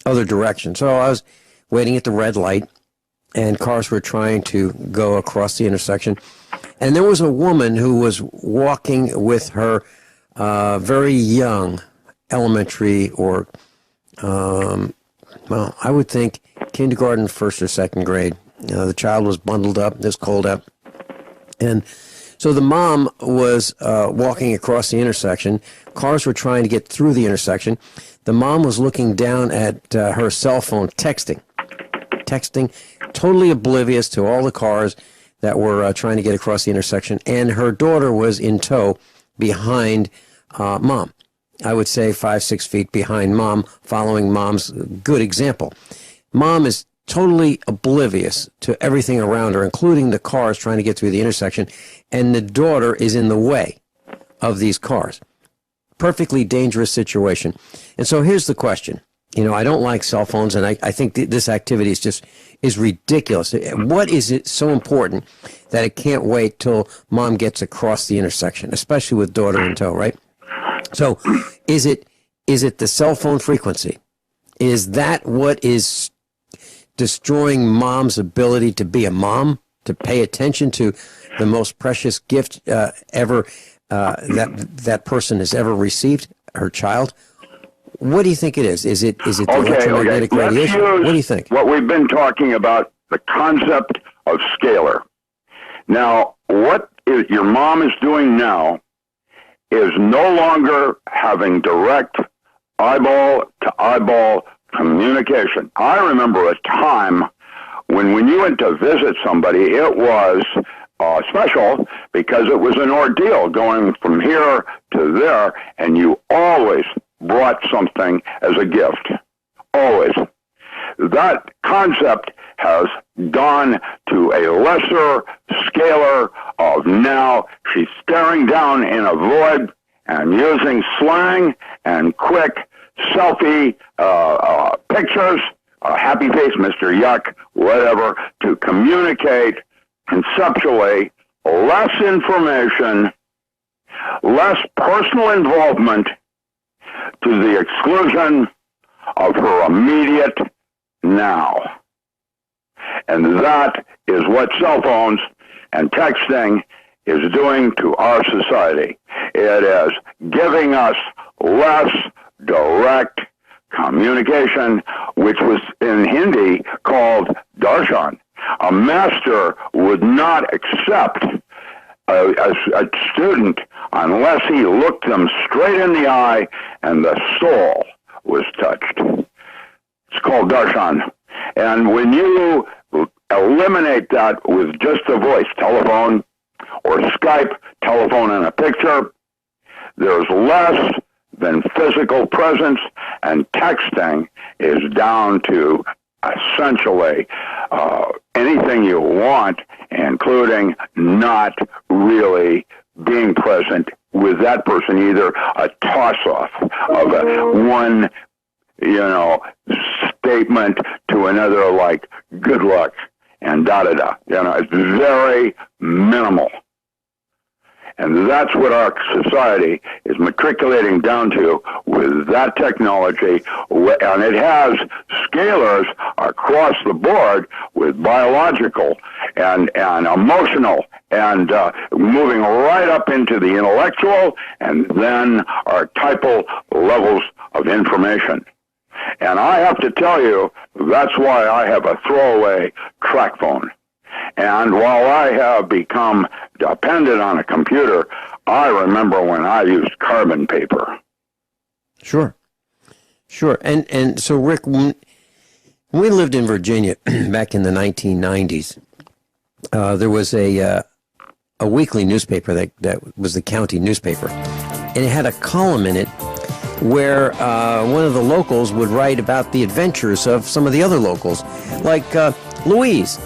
other direction. So I was waiting at the red light, and cars were trying to go across the intersection. And there was a woman who was walking with her very young elementary or, I would think kindergarten, first or second grade. The child was bundled up. It was cold out. And so the mom was walking across the intersection. Cars were trying to get through the intersection. The mom was looking down at her cell phone, texting, totally oblivious to all the cars that were trying to get across the intersection. And her daughter was in tow behind mom. I would say 5-6 feet behind mom, following mom's good example. Mom is totally oblivious to everything around her, including the cars trying to get through the intersection, and the daughter is in the way of these cars. Perfectly dangerous situation. And so here's the question. I don't like cell phones, and I think this activity is ridiculous. What is it so important that it can't wait till mom gets across the intersection, especially with daughter in tow, right? So is it the cell phone frequency? Is that what is destroying mom's ability to be a mom, to pay attention to the most precious gift ever that person has ever received, her child? What do you think it is? Is it the electromagnetic radiation? What do you think? What we've been talking about, the concept of scalar. Now, what your mom is doing now is no longer having direct eyeball-to-eyeball communication. I remember a time when you went to visit somebody, it was special because it was an ordeal going from here to there, and you always brought something as a gift. Always. That concept has gone to a lesser scalar of now she's staring down in a void and using slang and quick selfie pictures, happy face, Mr. Yuck, whatever, to communicate conceptually less information, less personal involvement to the exclusion of her immediate now. And that is what cell phones and texting is doing to our society. It is giving us less direct communication, which was in Hindi called darshan. A master would not accept a student unless he looked them straight in the eye and the soul was touched. It's called darshan. And when you eliminate that with just a voice, telephone or Skype, telephone and a picture, there's less than physical presence, and texting is down to essentially anything you want, including not really being present with that person, either a toss-off of one, statement to another, like good luck and da-da-da. It's very minimal. And that's what our society is matriculating down to with that technology. And it has scalars across the board with biological and emotional and moving right up into the intellectual and then archetypal levels of information. And I have to tell you, that's why I have a throwaway track phone. And while I have become dependent on a computer, I remember when I used carbon paper. Sure. And so, Rick, when we lived in Virginia back in the 1990s, there was a weekly newspaper that was the county newspaper, and it had a column in it where one of the locals would write about the adventures of some of the other locals, like Louise.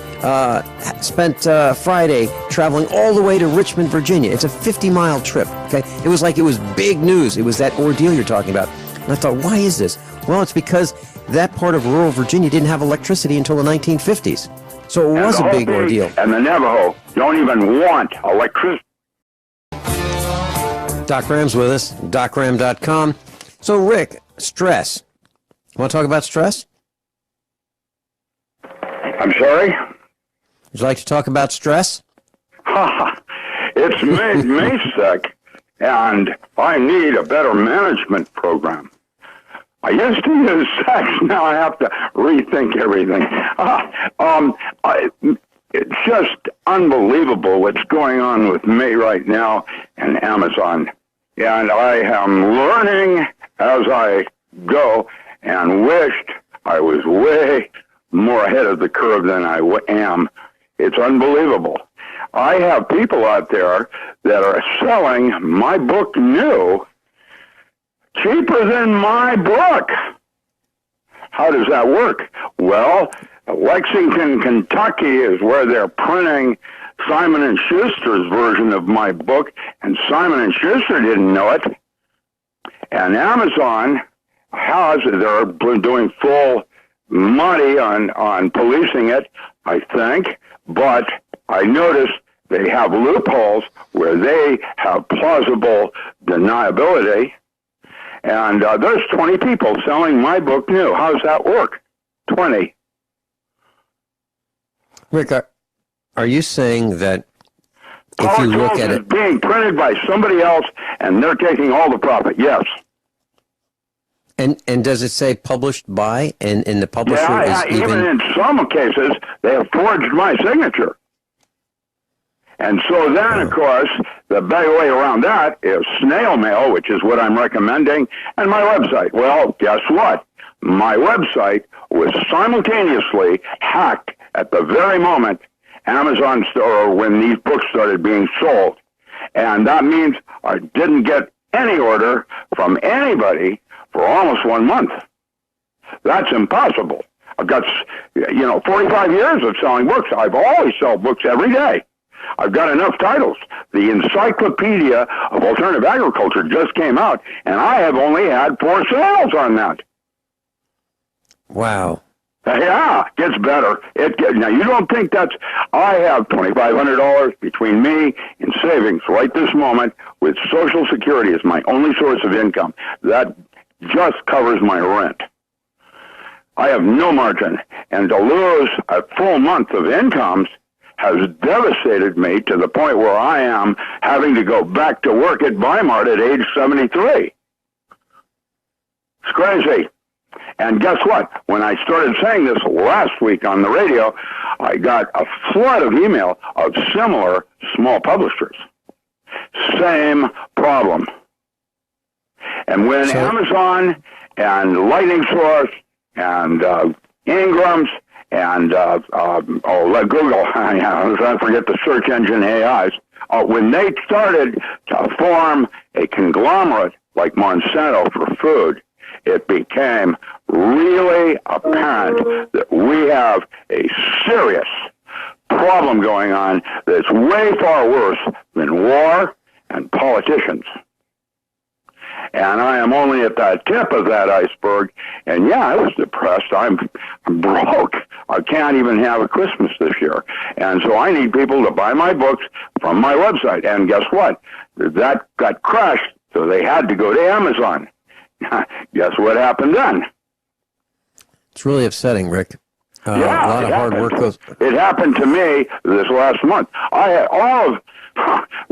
Spent Friday traveling all the way to Richmond, Virginia. It's a 50-mile trip, okay? It was big news. It was that ordeal you're talking about. And I thought, why is this? Well, it's because that part of rural Virginia didn't have electricity until the 1950s. So it was a big ordeal. And the Navajo don't even want electricity. Doc Ram's with us, docram.com. So, Rick, stress. Want to talk about stress? I'm sorry? Would you like to talk about stress? It's made me sick, and I need a better management program. I used to use sex, now I have to rethink everything. It's just unbelievable what's going on with me right now in Amazon. And I am learning as I go and wished I was way more ahead of the curve than I am. It's unbelievable. I have people out there that are selling my book new cheaper than my book. How does that work? Well, Lexington, Kentucky is where they're printing Simon & Schuster's version of my book, and Simon & Schuster didn't know it. And Amazon they're doing full money on policing it, I think, but I noticed they have loopholes where they have plausible deniability. And there's 20 people selling my book new. How does that work? 20. Rick, are you saying that if you look at it, being printed by somebody else and they're taking all the profit? Yes. And does it say published by, and the publisher yeah, is even in some cases, they have forged my signature. And so then, of course, the better way around that is snail mail, which is what I'm recommending, and my website. Well, guess what? My website was simultaneously hacked at the very moment Amazon store when these books started being sold. And that means I didn't get any order from anybody for almost 1 month. That's impossible. I've got, 45 years of selling books. I've always sold books every day. I've got enough titles. The Encyclopedia of Alternative Agriculture just came out, and I have only had 4 sales on that. Wow. Yeah, it gets better. Now, you don't think I have $2,500 between me and savings right this moment with Social Security as my only source of income. That just covers my rent. I have no margin, and to lose a full month of incomes has devastated me to the point where I am having to go back to work at Weimar at age 73. It's crazy. And guess what? When I started saying this last week on the radio, I got a flood of email of similar small publishers. Same problem. And when Amazon and Lightning Source and Ingrams and Google, I forget the search engine AIs, when they started to form a conglomerate like Monsanto for food, it became really apparent that we have a serious problem going on that's way far worse than war and politicians. And I am only at the tip of that iceberg. And yeah, I was depressed. I'm broke. I can't even have a Christmas this year. And so I need people to buy my books from my website. And guess what? That got crushed, so they had to go to Amazon. Guess what happened then? It's really upsetting, Rick. Yeah, a lot of hard work goes. It happened to me this last month. I had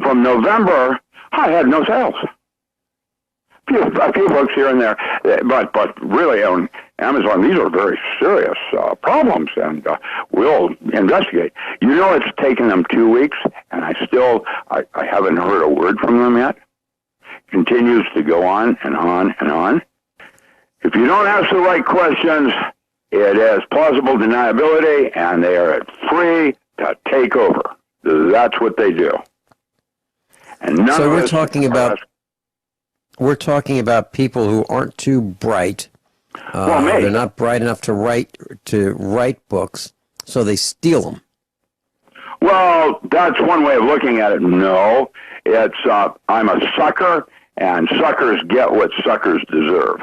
from November, I had no sales. A few books here and there, but really on Amazon, these are very serious problems, and we'll investigate. It's taken them 2 weeks, and I haven't heard a word from them yet. Continues to go on and on and on. If you don't ask the right questions, it has plausible deniability, and they are free to take over. That's what they do. And so we're talking about people who aren't too bright. They're not bright enough to write books, so they steal them. Well, that's one way of looking at it. No, it's I'm a sucker, and suckers get what suckers deserve.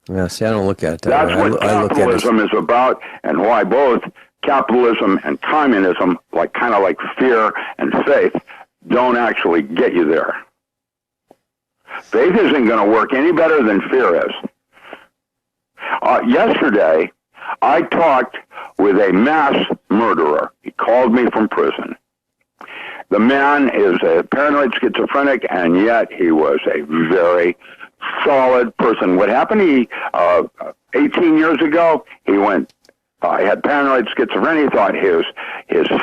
Yeah, see, I don't look at it that That's way. what capitalism is about, and why both capitalism and communism, kind of like fear and faith, don't actually get you there. Faith isn't going to work any better than fear is. Yesterday, I talked with a mass murderer. He called me from prison. The man is a paranoid schizophrenic, and yet he was a very solid person. What happened? 18 years ago, he had paranoid schizophrenia. He thought his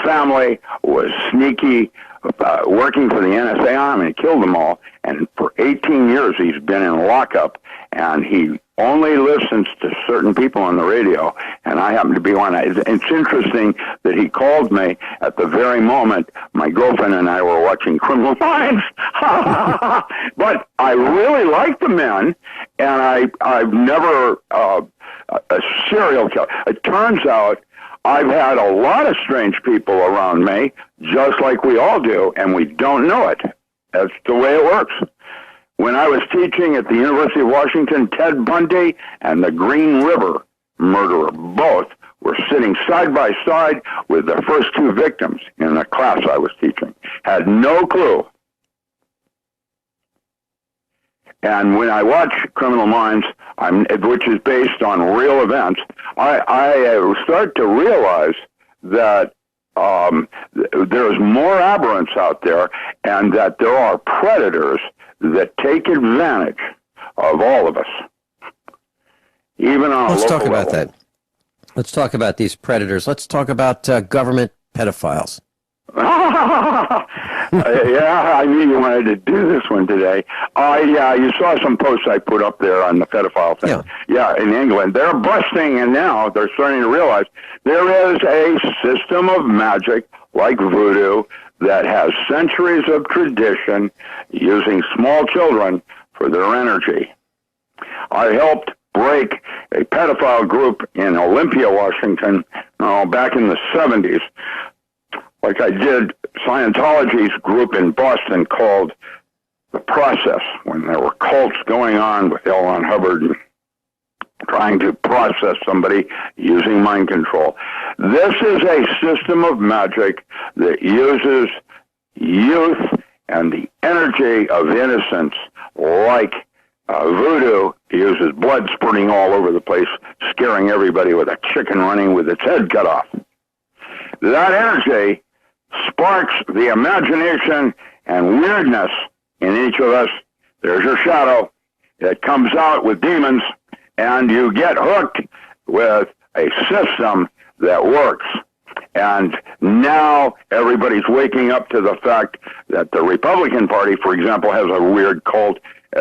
family was sneaky working for the NSA Army, and killed them all. And for 18 years, he's been in lockup, and he only listens to certain people on the radio, and I happen to be one. It's interesting that he called me at the very moment my girlfriend and I were watching Criminal Minds. But I really like the men, and I've never a serial killer. It turns out I've had a lot of strange people around me, just like we all do, and we don't know it. That's the way it works. When I was teaching at the University of Washington, Ted Bundy and the Green River murderer both were sitting side by side with the first two victims in the class I was teaching. Had no clue. And when I watch Criminal Minds, which is based on real events, I start to realize that there's more aberrance out there, and that there are predators that take advantage of all of us, even on a local level. Let's talk about that. Let's talk about these predators. Let's talk about government pedophiles. Yeah, I knew you wanted to do this one today. Yeah, you saw some posts I put up there on the pedophile thing. Yeah, in England. They're busting, and now they're starting to realize there is a system of magic like voodoo that has centuries of tradition using small children for their energy. I helped break a pedophile group in Olympia, Washington, back in the 70s, like I did Scientology's group in Boston called The Process, when there were cults going on with L. Ron Hubbard and trying to process somebody using mind control. This is a system of magic that uses youth and the energy of innocence, like voodoo uses blood spurting all over the place, scaring everybody with a chicken running with its head cut off. That energy sparks the imagination and weirdness in each of us. There's your shadow. It comes out with demons, and you get hooked with a system that works. And now everybody's waking up to the fact that the Republican Party, for example, has a weird cult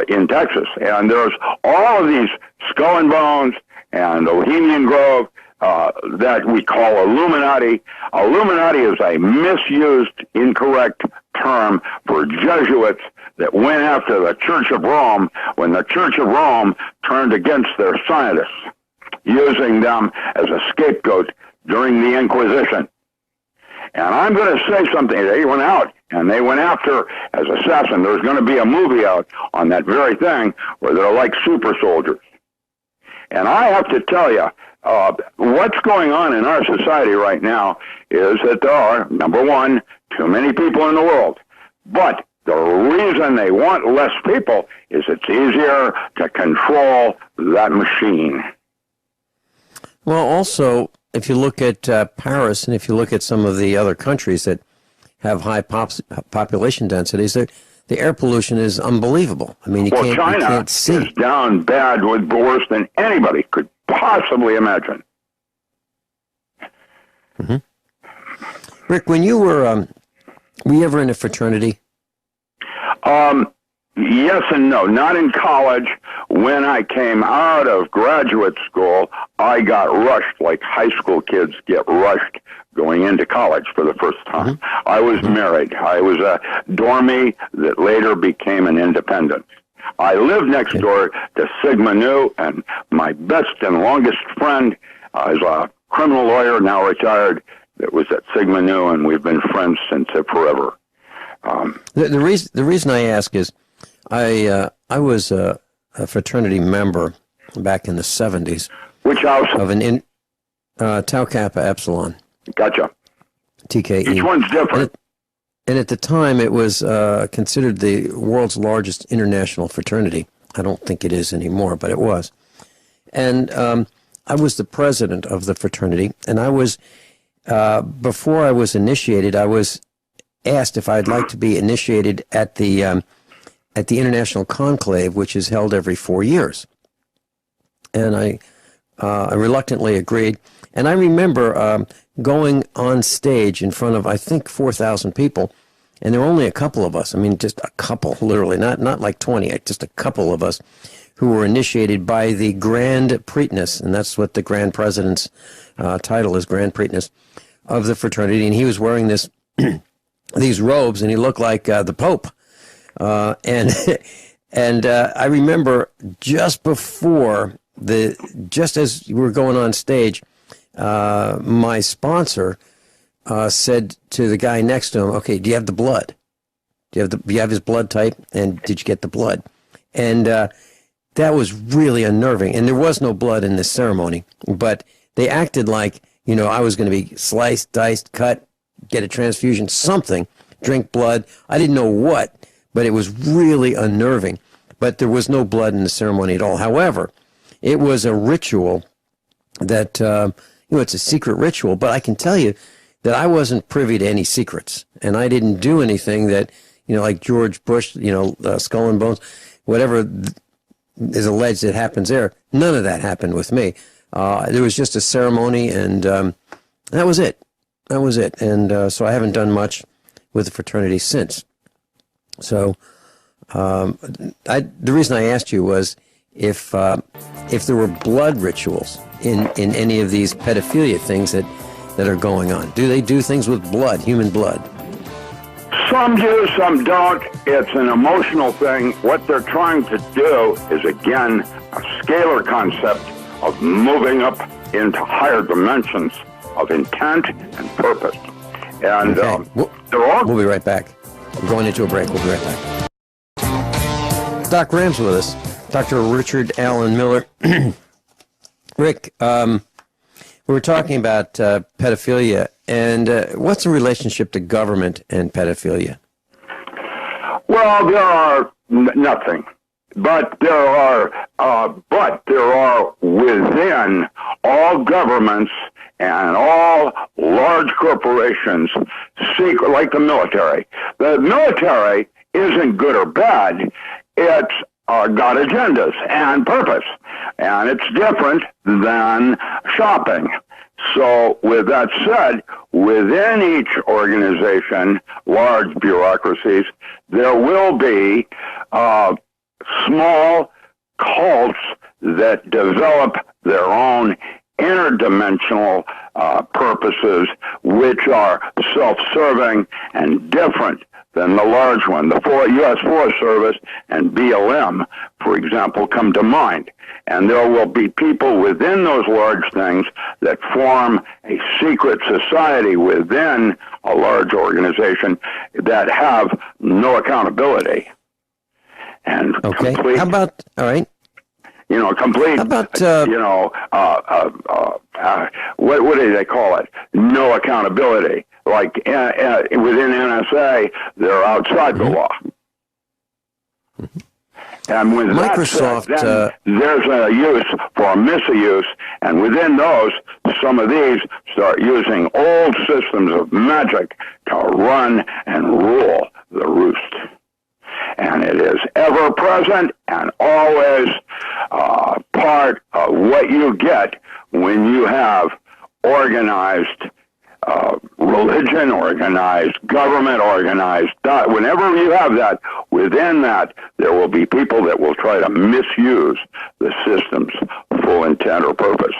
in Texas. And there's all of these Skull and Bones and Bohemian Grove that we call Illuminati. Illuminati is a misused, incorrect term for Jesuits that went after the Church of Rome when the Church of Rome turned against their scientists, using them as a scapegoat during the Inquisition. And I'm going to say something. They went out and they went after as assassins. There's going to be a movie out on that very thing where they're like super soldiers. And I have to tell you, what's going on in our society right now is that there are, number one, too many people in the world. But the reason they want less people is it's easier to control that machine. Well, also, if you look at Paris and if you look at some of the other countries that have high population densities, the air pollution is unbelievable. I mean, you can't see. China is down bad with worse than anybody could possibly imagine. Mm-hmm. Rick, when you were you ever in a fraternity? Yes and no. Not in college. When I came out of graduate school, I got rushed like high school kids get rushed going into college for the first time. Mm-hmm. I was married. I was a dormie that later became an independent. I lived next door to Sigma Nu, and my best and longest friend is a criminal lawyer, now retired, that was at Sigma Nu, and we've been friends since forever. The reason I ask is I was a fraternity member back in the 70s. Which house? Of an Tau Kappa Epsilon. Gotcha. TKE. Each one's different. And at the time, it was considered the world's largest international fraternity. I don't think it is anymore, but it was. And I was the president of the fraternity, and I was, before I was initiated, I was asked if I'd like to be initiated at the International Conclave, which is held every 4 years. And I reluctantly agreed. And I remember going on stage in front of, I think, 4,000 people And there were only a couple of us. I mean, just a couple, literally, not like 20, just a couple of us who were initiated by the Grand Preakness, and that's what the Grand President's title is, Grand Preakness of the fraternity. And he was wearing this these robes, and he looked like the Pope. And I remember just as we were going on stage, my sponsor said to the guy next to him, "Okay, do you have the blood? Do you have his blood type? And did you get the blood?" And that was really unnerving. And there was no blood in this ceremony, but they acted like, I was going to be sliced, diced, cut, get a transfusion, something, drink blood. I didn't know what, but it was really unnerving. But there was no blood in the ceremony at all. However, it was a ritual that, it's a secret ritual, but I can tell you that I wasn't privy to any secrets, and I didn't do anything that, like George Bush, Skull and Bones, whatever is alleged that happens there. None of that happened with me. There was just a ceremony, and that was it. That was it. And so I haven't done much with the fraternity since. So the reason I asked you was if there were blood rituals in any of these pedophilia things that are going on. Do they do things with blood, human blood? Some do, some don't. It's an emotional thing. What they're trying to do is, again, a scalar concept of moving up into higher dimensions of intent and purpose. And we'll be right back. We're going into a break. We'll be right back. Doc Ram's with us. Dr. Richard Alan Miller. Rick, we were talking about pedophilia, and what's the relationship to government and pedophilia? Well, there are nothing, but there are within all governments and all large corporations, secret, like the military. The military isn't good or bad. It's got agendas and purpose, and it's different than shopping. So with that said, within each organization, large bureaucracies, there will be small cults that develop their own interdimensional purposes, which are self-serving and different than the large one. The U.S. Forest Service and BLM, for example, come to mind. And there will be people within those large things that form a secret society within a large organization that have no accountability. And okay. complete, how about, all right. Complete, how about, what do they call it? No accountability. Like within NSA, they're outside the law. Mm-hmm. And with Microsoft, that said, then there's a use for misuse, and within those, some of these start using old systems of magic to run and rule the roost. And it is ever present and always part of what you get when you have organized religion, organized government, organized. Whenever you have that, within that, there will be people that will try to misuse the system's full intent or purpose.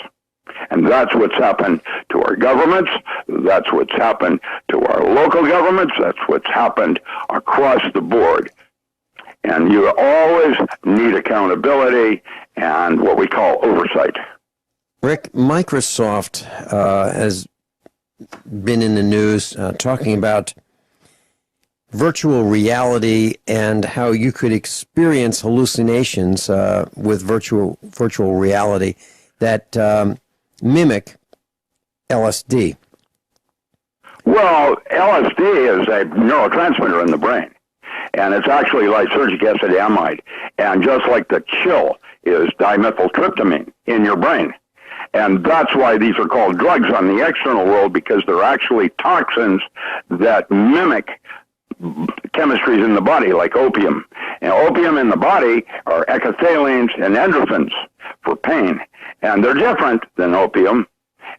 And that's what's happened to our governments. That's what's happened to our local governments. That's what's happened across the board. And you always need accountability and what we call oversight. Rick, Microsoft has been in the news talking about virtual reality and how you could experience hallucinations with virtual reality that mimic LSD. Well, LSD is a neurotransmitter in the brain, and it's actually lysergic acid amide. And just like the chill is dimethyltryptamine in your brain. And that's why these are called drugs on the external world, because they're actually toxins that mimic chemistries in the body, like opium. And opium in the body are ecothalines and endorphins for pain. And they're different than opium.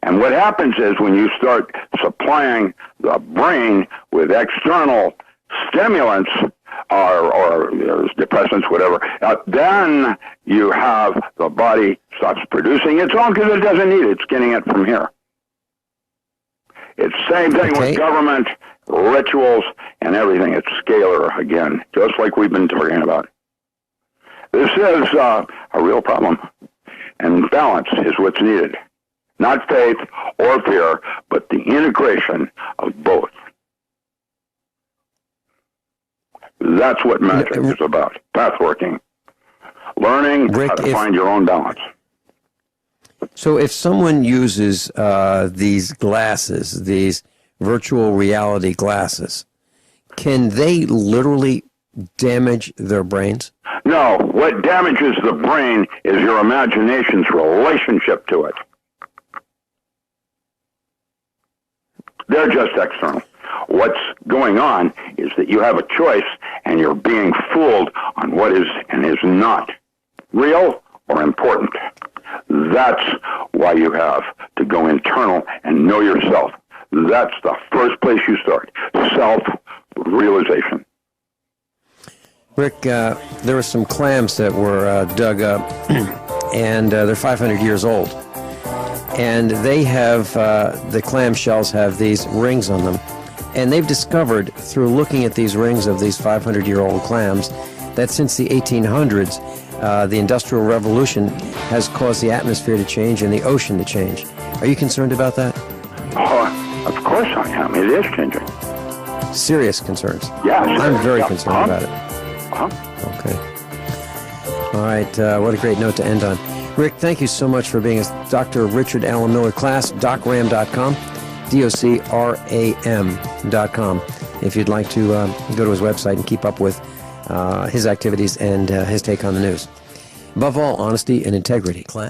And what happens is when you start supplying the brain with external stimulants or depressants, whatever, then you have the body stops producing its own because it doesn't need it. It's getting it from here. It's the same thing with government, rituals, and everything. It's scalar again, just like we've been talking about. This is a real problem, and balance is what's needed. Not faith or fear, but the integration of both. That's what magic is about. Path working. Learning how to find your own balance. So if someone uses these glasses, these virtual reality glasses, can they literally damage their brains? No. What damages the brain is your imagination's relationship to it. They're just external. What's going on is that you have a choice and you're being fooled on what is and is not real or important. That's why you have to go internal and know yourself. That's the first place you start. Self-realization. Rick, there were some clams that were dug up, and they're 500 years old. And they have, the clam shells have these rings on them. And they've discovered, through looking at these rings of these 500-year-old clams, that since the 1800s, the Industrial Revolution has caused the atmosphere to change and the ocean to change. Are you concerned about that? Oh, of course I am. It is changing. Serious concerns? Yes. I'm very concerned about it. Okay. All right. What a great note to end on. Rick, thank you so much for being a Dr. Richard Alan Miller class, docram.com, docram.com. If you'd like to go to his website and keep up with his activities and his take on the news. Above all, honesty and integrity. Class.